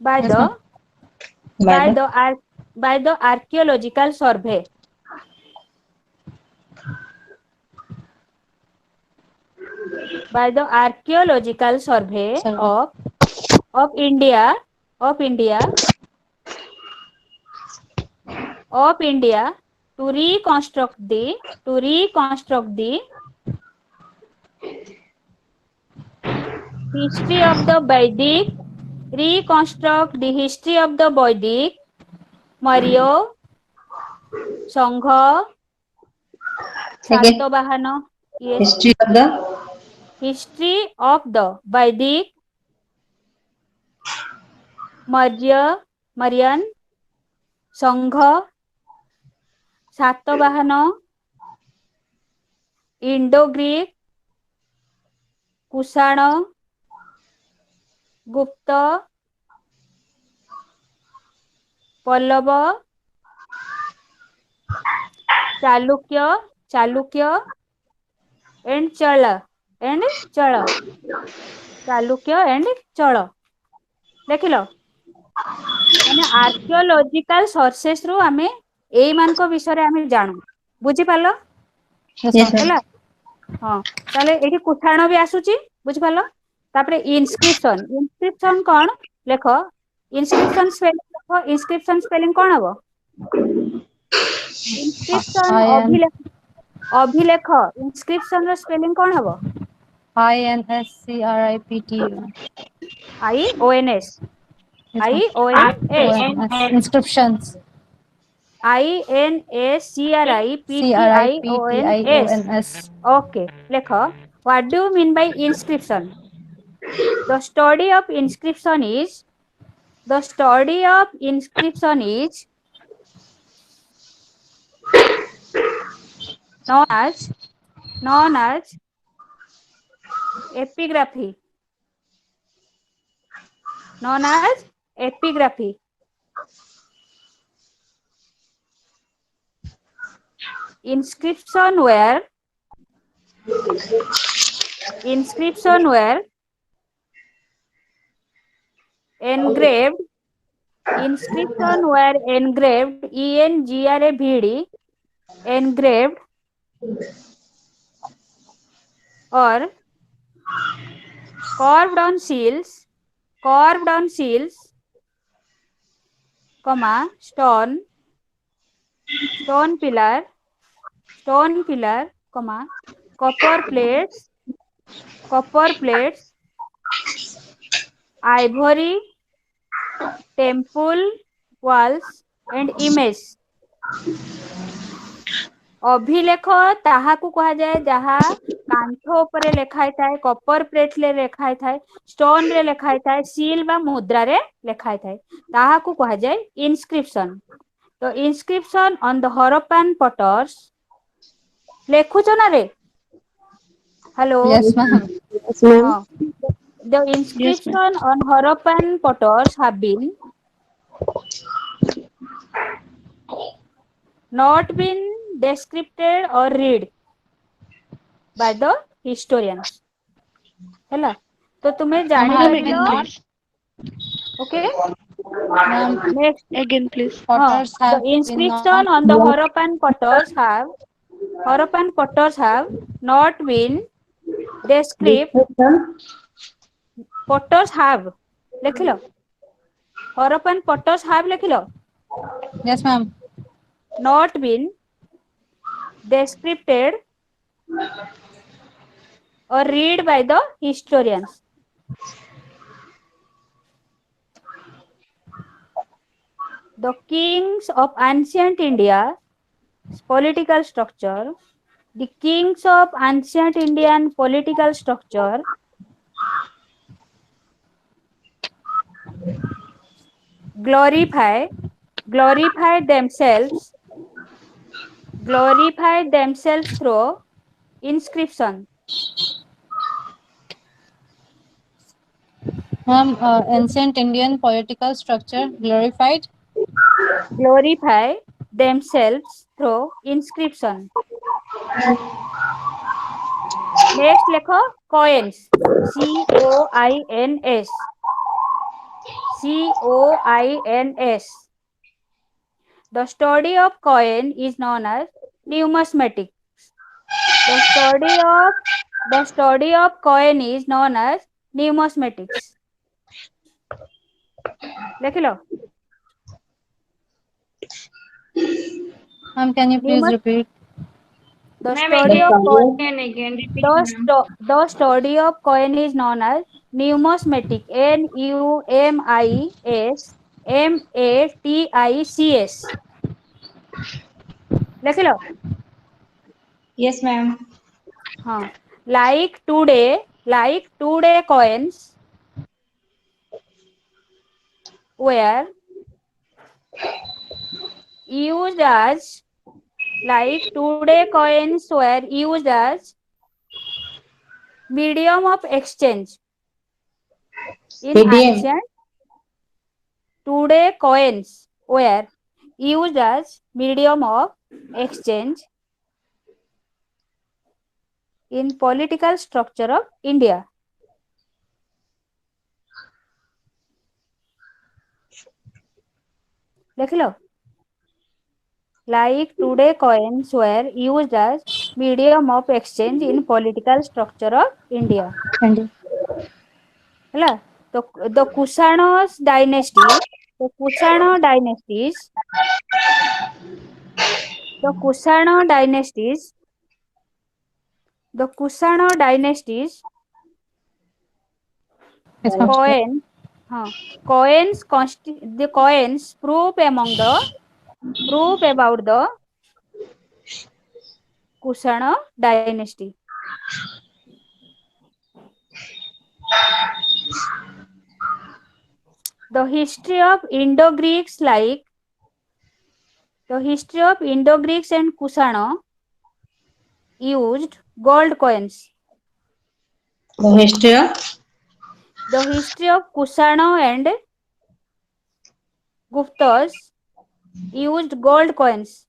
by Yes, the ma'am. by the archaeological survey. By the archaeological survey Survey. of India of India of India to reconstruct the history of the Vedic, reconstruct the history of the Vedic, Maurya, Sangha, Again, Satavahana, yes, history of the history of the Vedic, Mauryan, Sangha, Satavahana, Indo-Greek, Kushana, Gupta, Pallava, Chalukya, and Chala, Chalukya and Chala. ଦେଖିଲ ମାନେ archaeological sources ରୁ ଆମେ ଏଇ ମାନଙ୍କ ବିଷୟରେ ଆମେ ଜାଣୁ ବୁଝିପାରିଲ yes, ma'am. ହେଲା ହଁ ତାହେଲେ ଏଇଠି କୁଠାଣ ବି ଆସୁଛି ବୁଝିପାରିଲ ତାପରେ ଇନସ୍କ୍ରିପସନ କଣ ଲେଖ ଇନସ୍କ୍ରିପସନ ସ୍ପେଲିଂ କଣ ହବ ଇନସ୍କ୍ରିପସନ ଅଭିଲେଖ ଇନସ୍କ୍ରିପସନ ର ସ୍ପେଲିଂ କଣ ହବ INSCRIPT. IONS Inscriptions. INSCRIPTIONS. Okay, lekha. What do you mean by inscription? The study of inscription is known as epigraphy. Known as epigraphy. Inscription were engraved ENGRAVD engraved or carved on seals comma stone pillar comma copper plates ivory temple walls and image अभिलेख ताहाकु कहा जाए जहा कांथ उपरे लेखाई थाए copper plate ले लेखाई थाए stone रे लेखाई थाए सील बा मुद्रा रे लेखाई थाए ताहाकु कहा जाए इंस्क्रिप्शन तो इंस्क्रिप्शन ऑन द हरप्पन पटर्स लेखुछ ना रे hello Yes, ma'am. Yes, ma'am. the inscription on Harappan potters have been not been described or read by the historians हैला तो तुम्हें जानी लो okay next Again, please. Potters the have inscription on the Harappan potters have not been described potters have लिख लो Harappan potters have लिख लो Yes, ma'am. not been described or read by the historians. The kings of ancient India's political structure, the kings of ancient Indian political structure glorified themselves through inscription. Ma'am, ancient Indian political structure Glorify themselves through inscription. Next lekho coins COINS coins. The study of coin is known as numismatics. The study of coin is known as numismatics. लिख लो. Ma'am, can you please repeat? The Ma'am, study of coin. again repeat, ma'am. The study of coin is known as numismatic. numismatics. लिख लो. Yes, ma'am. हाँ. Like today coins were used as medium of exchange in Medium. ancient. Today coins were used as medium of exchange in political structure of India. लिख लो. Like today coins were used as medium of exchange in political structure of India. ହେଲା. तो the Kushana dynasties the Kushana dynasties the coins proof about the Kushana dynasty. The history of Indo-Greeks and Kushana used gold coins. The history of Kushana and Guptas used gold coins.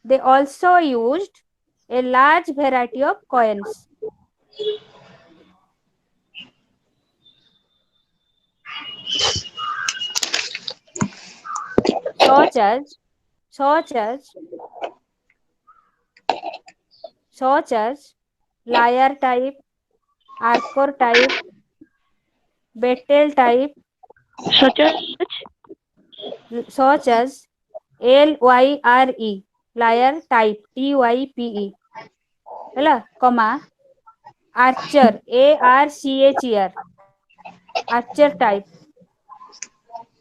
They also used a large variety of coins. Such as lyre type, Arcor type, Betel type, Such as LYRE, lyre type, TYPE, ହେଲା, comma, archer, ARCHER, archer type,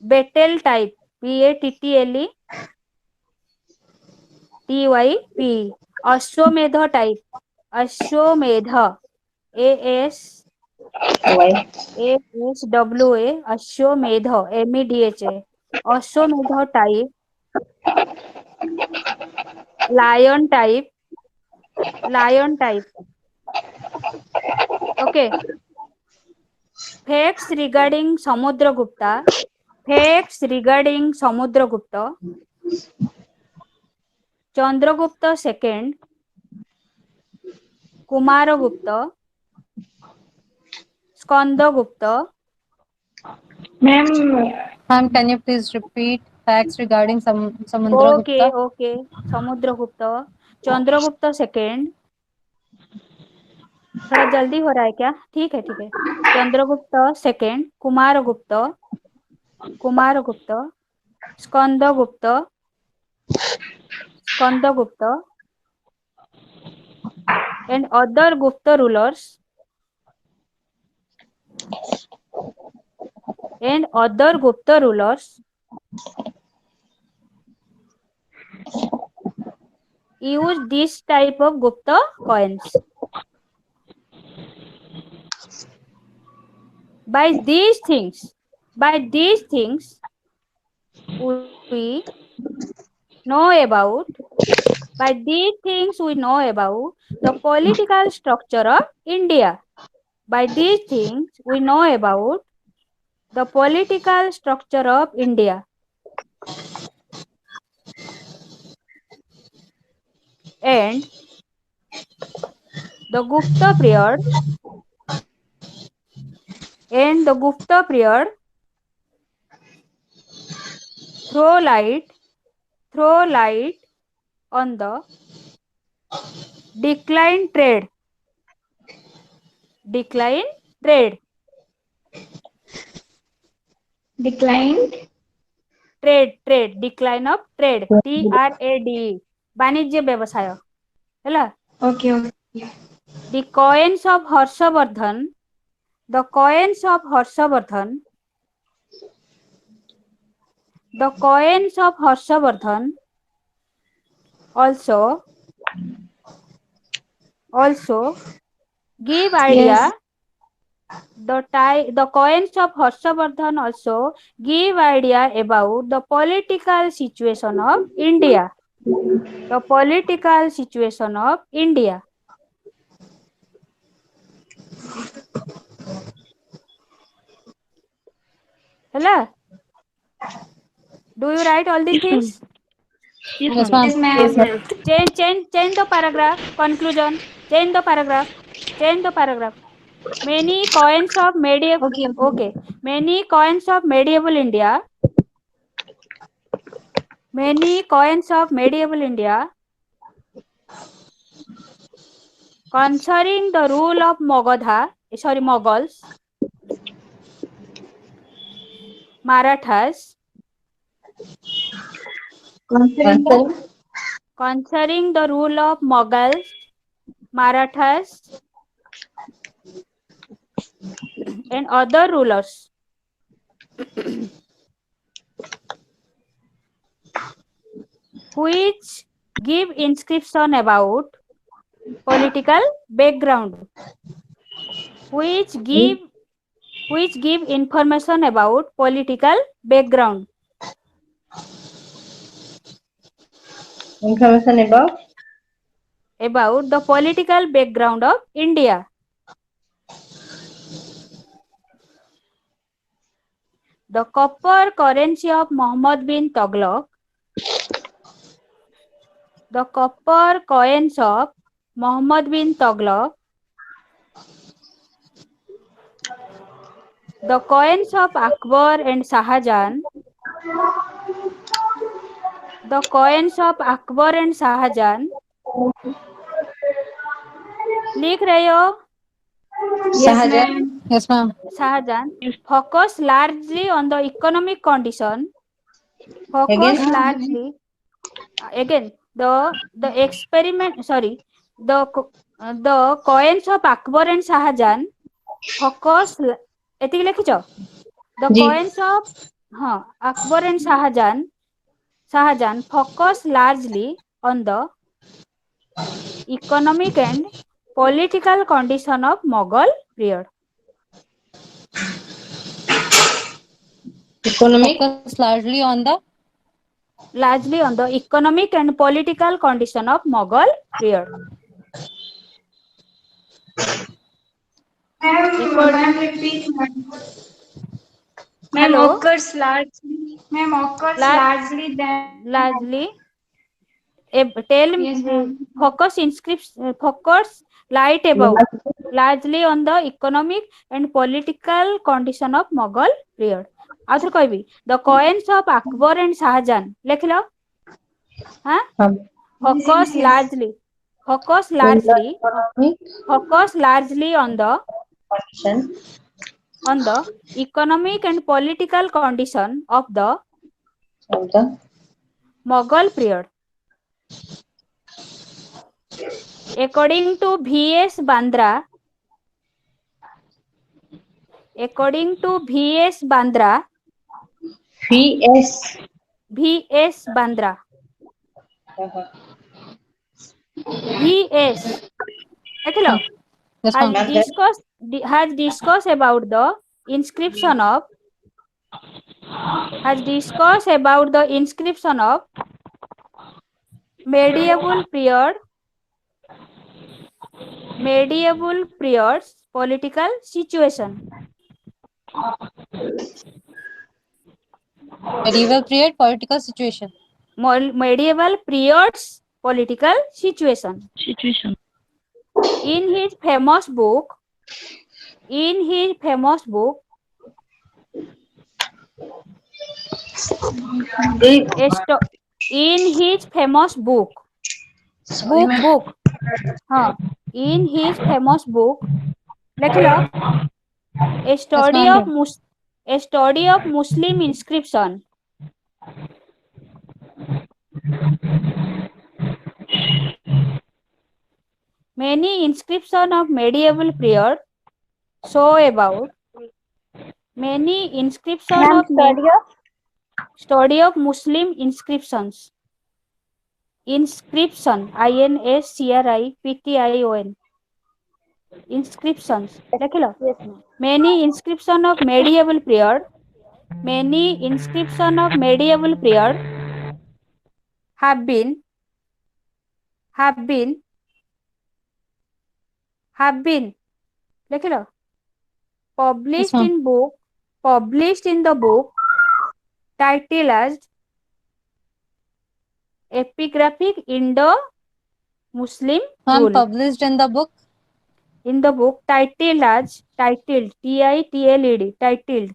Betel type, BATTLE, TYPE, Ashwamedha type, Ashwamedha, ASWA, Ashwamedha, MEDHA, Ashwamedha type, lion type. Okay. Facts regarding Samudragupta. Chandragupta II, Kumaragupta, Skandagupta. Ma'am, can you please repeat facts regarding Samudragupta? Okay. Samudragupta, Chandragupta II. थोड़ा जल्दी हो रहा है क्या? ठीक है. Chandragupta second, Kumaragupta, Skandagupta, and other Gupta rulers, use this type of Gupta coins. By these things we know about the political structure of India. By these things we know about the political structure of India. And the Gupta period In the Gupta period, throw light on the decline trade. Decline trade. Decline of trade. TRADE. वाणिज्य व्यवसाय हैला. Okay. The coins of Harshavardhan also give idea. Yes. The coins of Harshavardhan also give idea about the political situation of India. The political situation of India. Hello? Do you write all the things? Yes, ma'am. Yes, ma'am. Change the paragraph. Conclusion. Change the paragraph. Many coins of medieval. Okay. Many coins of medieval India. Concerning the rule of Mughals, Marathas. Concerning the rule of Mughals, Marathas, and other rulers. Which give inscription about political background. Which give information about political background. Information about the political background of India. The copper currency of Muhammad bin Tughlaq. The copper coins of Muhammad bin Tughlaq. The coins of Akbar and Shahjahan. The coins of Akbar and Shahjahan. लिख रहे हो? Yes, ma'am. Shahjahan focus largely on the economic condition. The coins of Akbar and Shahjahan focus एतिक लिखिछ. The coins of Akbar and Shahjahan focus largely on the economic and political condition of Mughal period. Focus largely on the economic and political condition of Mughal period. Ma'am, occurs largely. Largely. Focus light about largely on the economic and political condition of Mughal period. आउथर कहबी the coins of Akbar and Shahjahan लिख लो. Focus largely on the economic and political condition of the Mughal period. According to V.S. Bandra, has discussed about the inscription of medieval period's political situation. medieval period political situation. Medieval period's political situation. In his famous book, In his famous book, a sto- in his famous book, Sorry, ma'am. book, हाँ, in his famous book, लिख लो, a Yes, study ma'am. of a study of Muslim inscription. Many inscription of medieval period show about many inscription Ma'am, of study of Muslim inscriptions. Inscription, INSCRIPTION. Inscriptions. लिख लो. Many inscription of medieval period. Many inscription of medieval period have been लिख लो. Yes, Published ma'am. in the book titled as Epigraphic Indo-Muslim Ma'am, Rule. published in the book. In the book titled TITLED, titled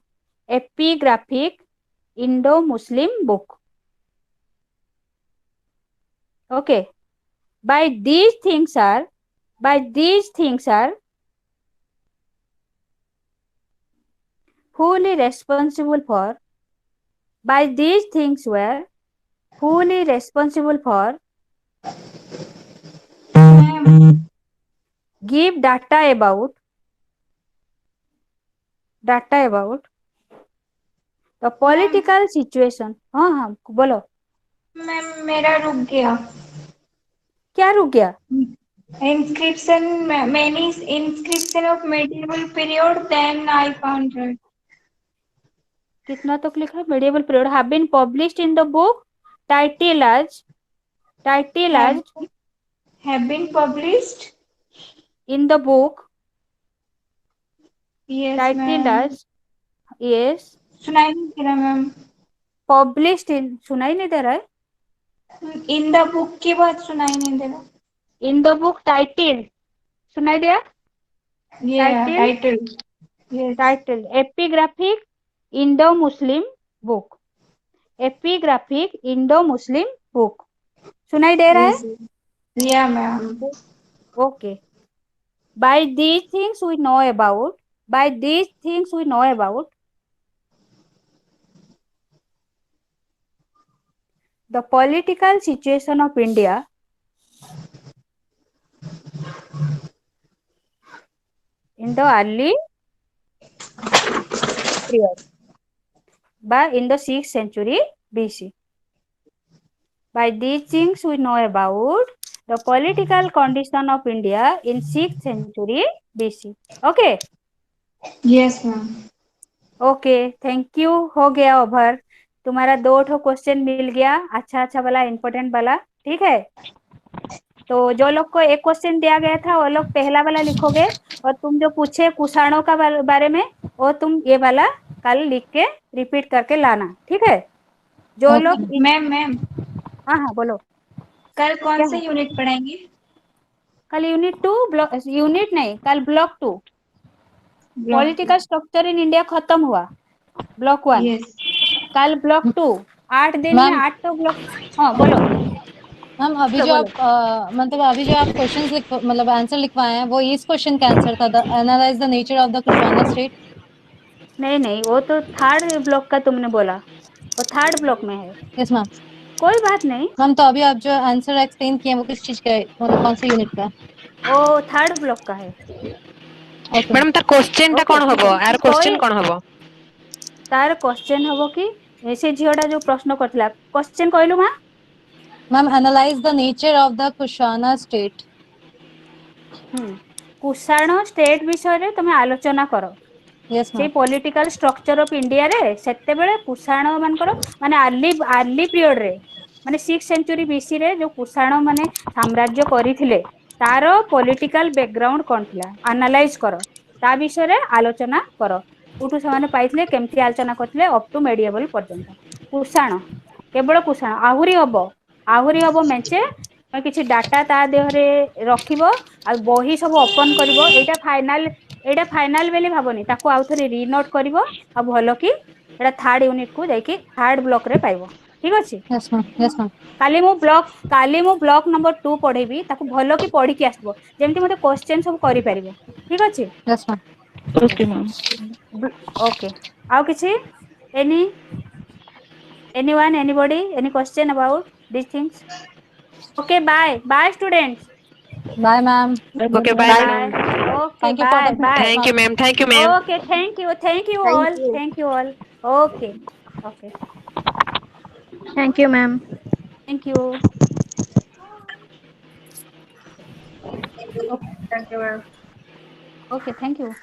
Epigraphic Indo-Muslim Book. Okay. By these things are fully responsible for give data about the political situation. हाँ बोलो. Ma'am मेरा रुक गया. क्या रुक गया? Inscription, many inscription of medieval period. Then I found it. कितना तक लिखा है? Medieval period have been published in the book titled as Have been published. in the book Yes, titled ma'am. as yes सुनाई नहीं दे रहा ma'am. published in सुनाई नहीं दे रहा है. In the book के बाद सुनाई नहीं दे रहा. In the book titled सुनाई दिया? Yeah, title. Yes. Titled Epigraphic Indo-Muslim Book. Epigraphic Indo-Muslim Book. सुनाई दे रहा है? Yeah, ma'am. Okay. By these things we know about the political situation of India in the early period, but in the 6th century BC. By these things we know about the political condition of India in 6th century BC. Okay. Yes, ma'am. Okay, thank you. हो गया over. तुम्हारा 2 question मिल गया, अच्छा वाला, important वाला. ठीक है. तो जो लोग को एक क्वेश्चन दिया गया था वो लोग पहला वाला लिखोगे, और तुम जो पूछे कुषाणों का बारे में वो तुम ये वाला कल लिख के रिपीट करके लाना. ठीक है. जो लोग मैम हाँ बोलो. कल कौन से यूनिट पढ़ाएंगे? कल यूनिट 2 यूनिट नहीं, कल block 2 political structure in India खत्म हुआ. ब्लॉक 1. Yes. कल ब्लॉक 2 8 दिन में 8 तो ब्लॉक. हाँ बोलो मैम. अभी जो आप अभी जो आप क्वेश्चंस मतलब आंसर लिखवाए हैं वो इस क्वेश्चन का आंसर था, analyse the nature of the Kushana state. नहीं वो तो 3rd ब्लॉक का तुमने बोला, वो 3rd ब्लॉक में है. Yes ma'am. कोई बात नहीं मैम. तो अभी आप जो आंसर एक्सप्लेन किए वो किस चीज का है, मतलब कौन से यूनिट का है? वो 3rd ब्लॉक का है. मैडम तार क्वेश्चन टा कोन हबो? आर क्वेश्चन कोन हबो? तार क्वेश्चन हबो कि ऐसे झियोटा जो प्रश्न करथला क्वेश्चन कहलु मा. Ma'am, analyse the nature of the Kushana state. Kushan state विषय रे तुम आलोचना करो. यस से ma'am. Political structure of India रे सेते बेले कुषाण मानकर माने अर्ली पीरियड रे माने 6th सेंचुरी बीसी रे जो कुषाण माने साम्राज्य करिथिले तार पॉलिटिकल बैकग्राउंड कोन थिला एनालाइज करो. ता विषय रे आलोचना करो. उठु समान पाइथिले केमती आलोचना करथिले अप टू मेडिएवल पर्यंत. कुषाण केवल कुषाण आहुरी हबो मेंचे किछि डाटा ता देहरे रखिबो आ बही सब ओपन करिवो. एटा फाइनल एटा फाइनल बेली भाबनी ताको आउ थरे रीनोट करिवो आ भलो कि एटा थर्ड यूनिट को जाइके थर्ड ब्लॉक रे पाइबो ठीक अछि Yes, ma'am. Yes, ma'am. काली मु ब्लॉक नंबर 2 पढेबी ताको भलो कि पढी के आसबो जेमति मते क्वेश्चन सब करि परिबो ठीक अछि Yes, ma'am. Okay, ma'am. Okay आउ किछि any anyone anybody any question about these things okay bye students Bye, ma'am. Okay, bye, bye ma'am. okay Thank you for bye the bye Thank you, ma'am. Thank you, ma'am. okay thank you Thank all you. thank you all okay okay Thank you, ma'am. thank you okay Thank you, ma'am. okay thank you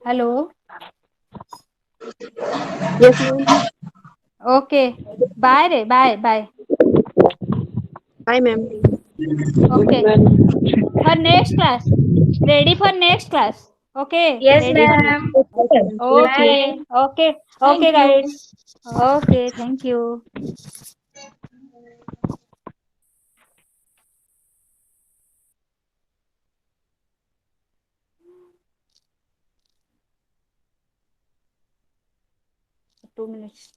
hello Yes, ma'am. okay bye re bye bye Bye, ma'am. okay for next class ready for next class okay Yes, ready for next ma'am. okay Bye. okay okay Thank you. guys okay thank you 2 minutes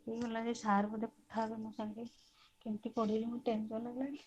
ହେଇଗଲା ଯେ sir ବୋଧେ କଥା ହେବେ ମୋ ସାଙ୍ଗେ କେମିତି ପଢିଲି ମୁଁ ଟେନସନ ଲାଗିଲାଣି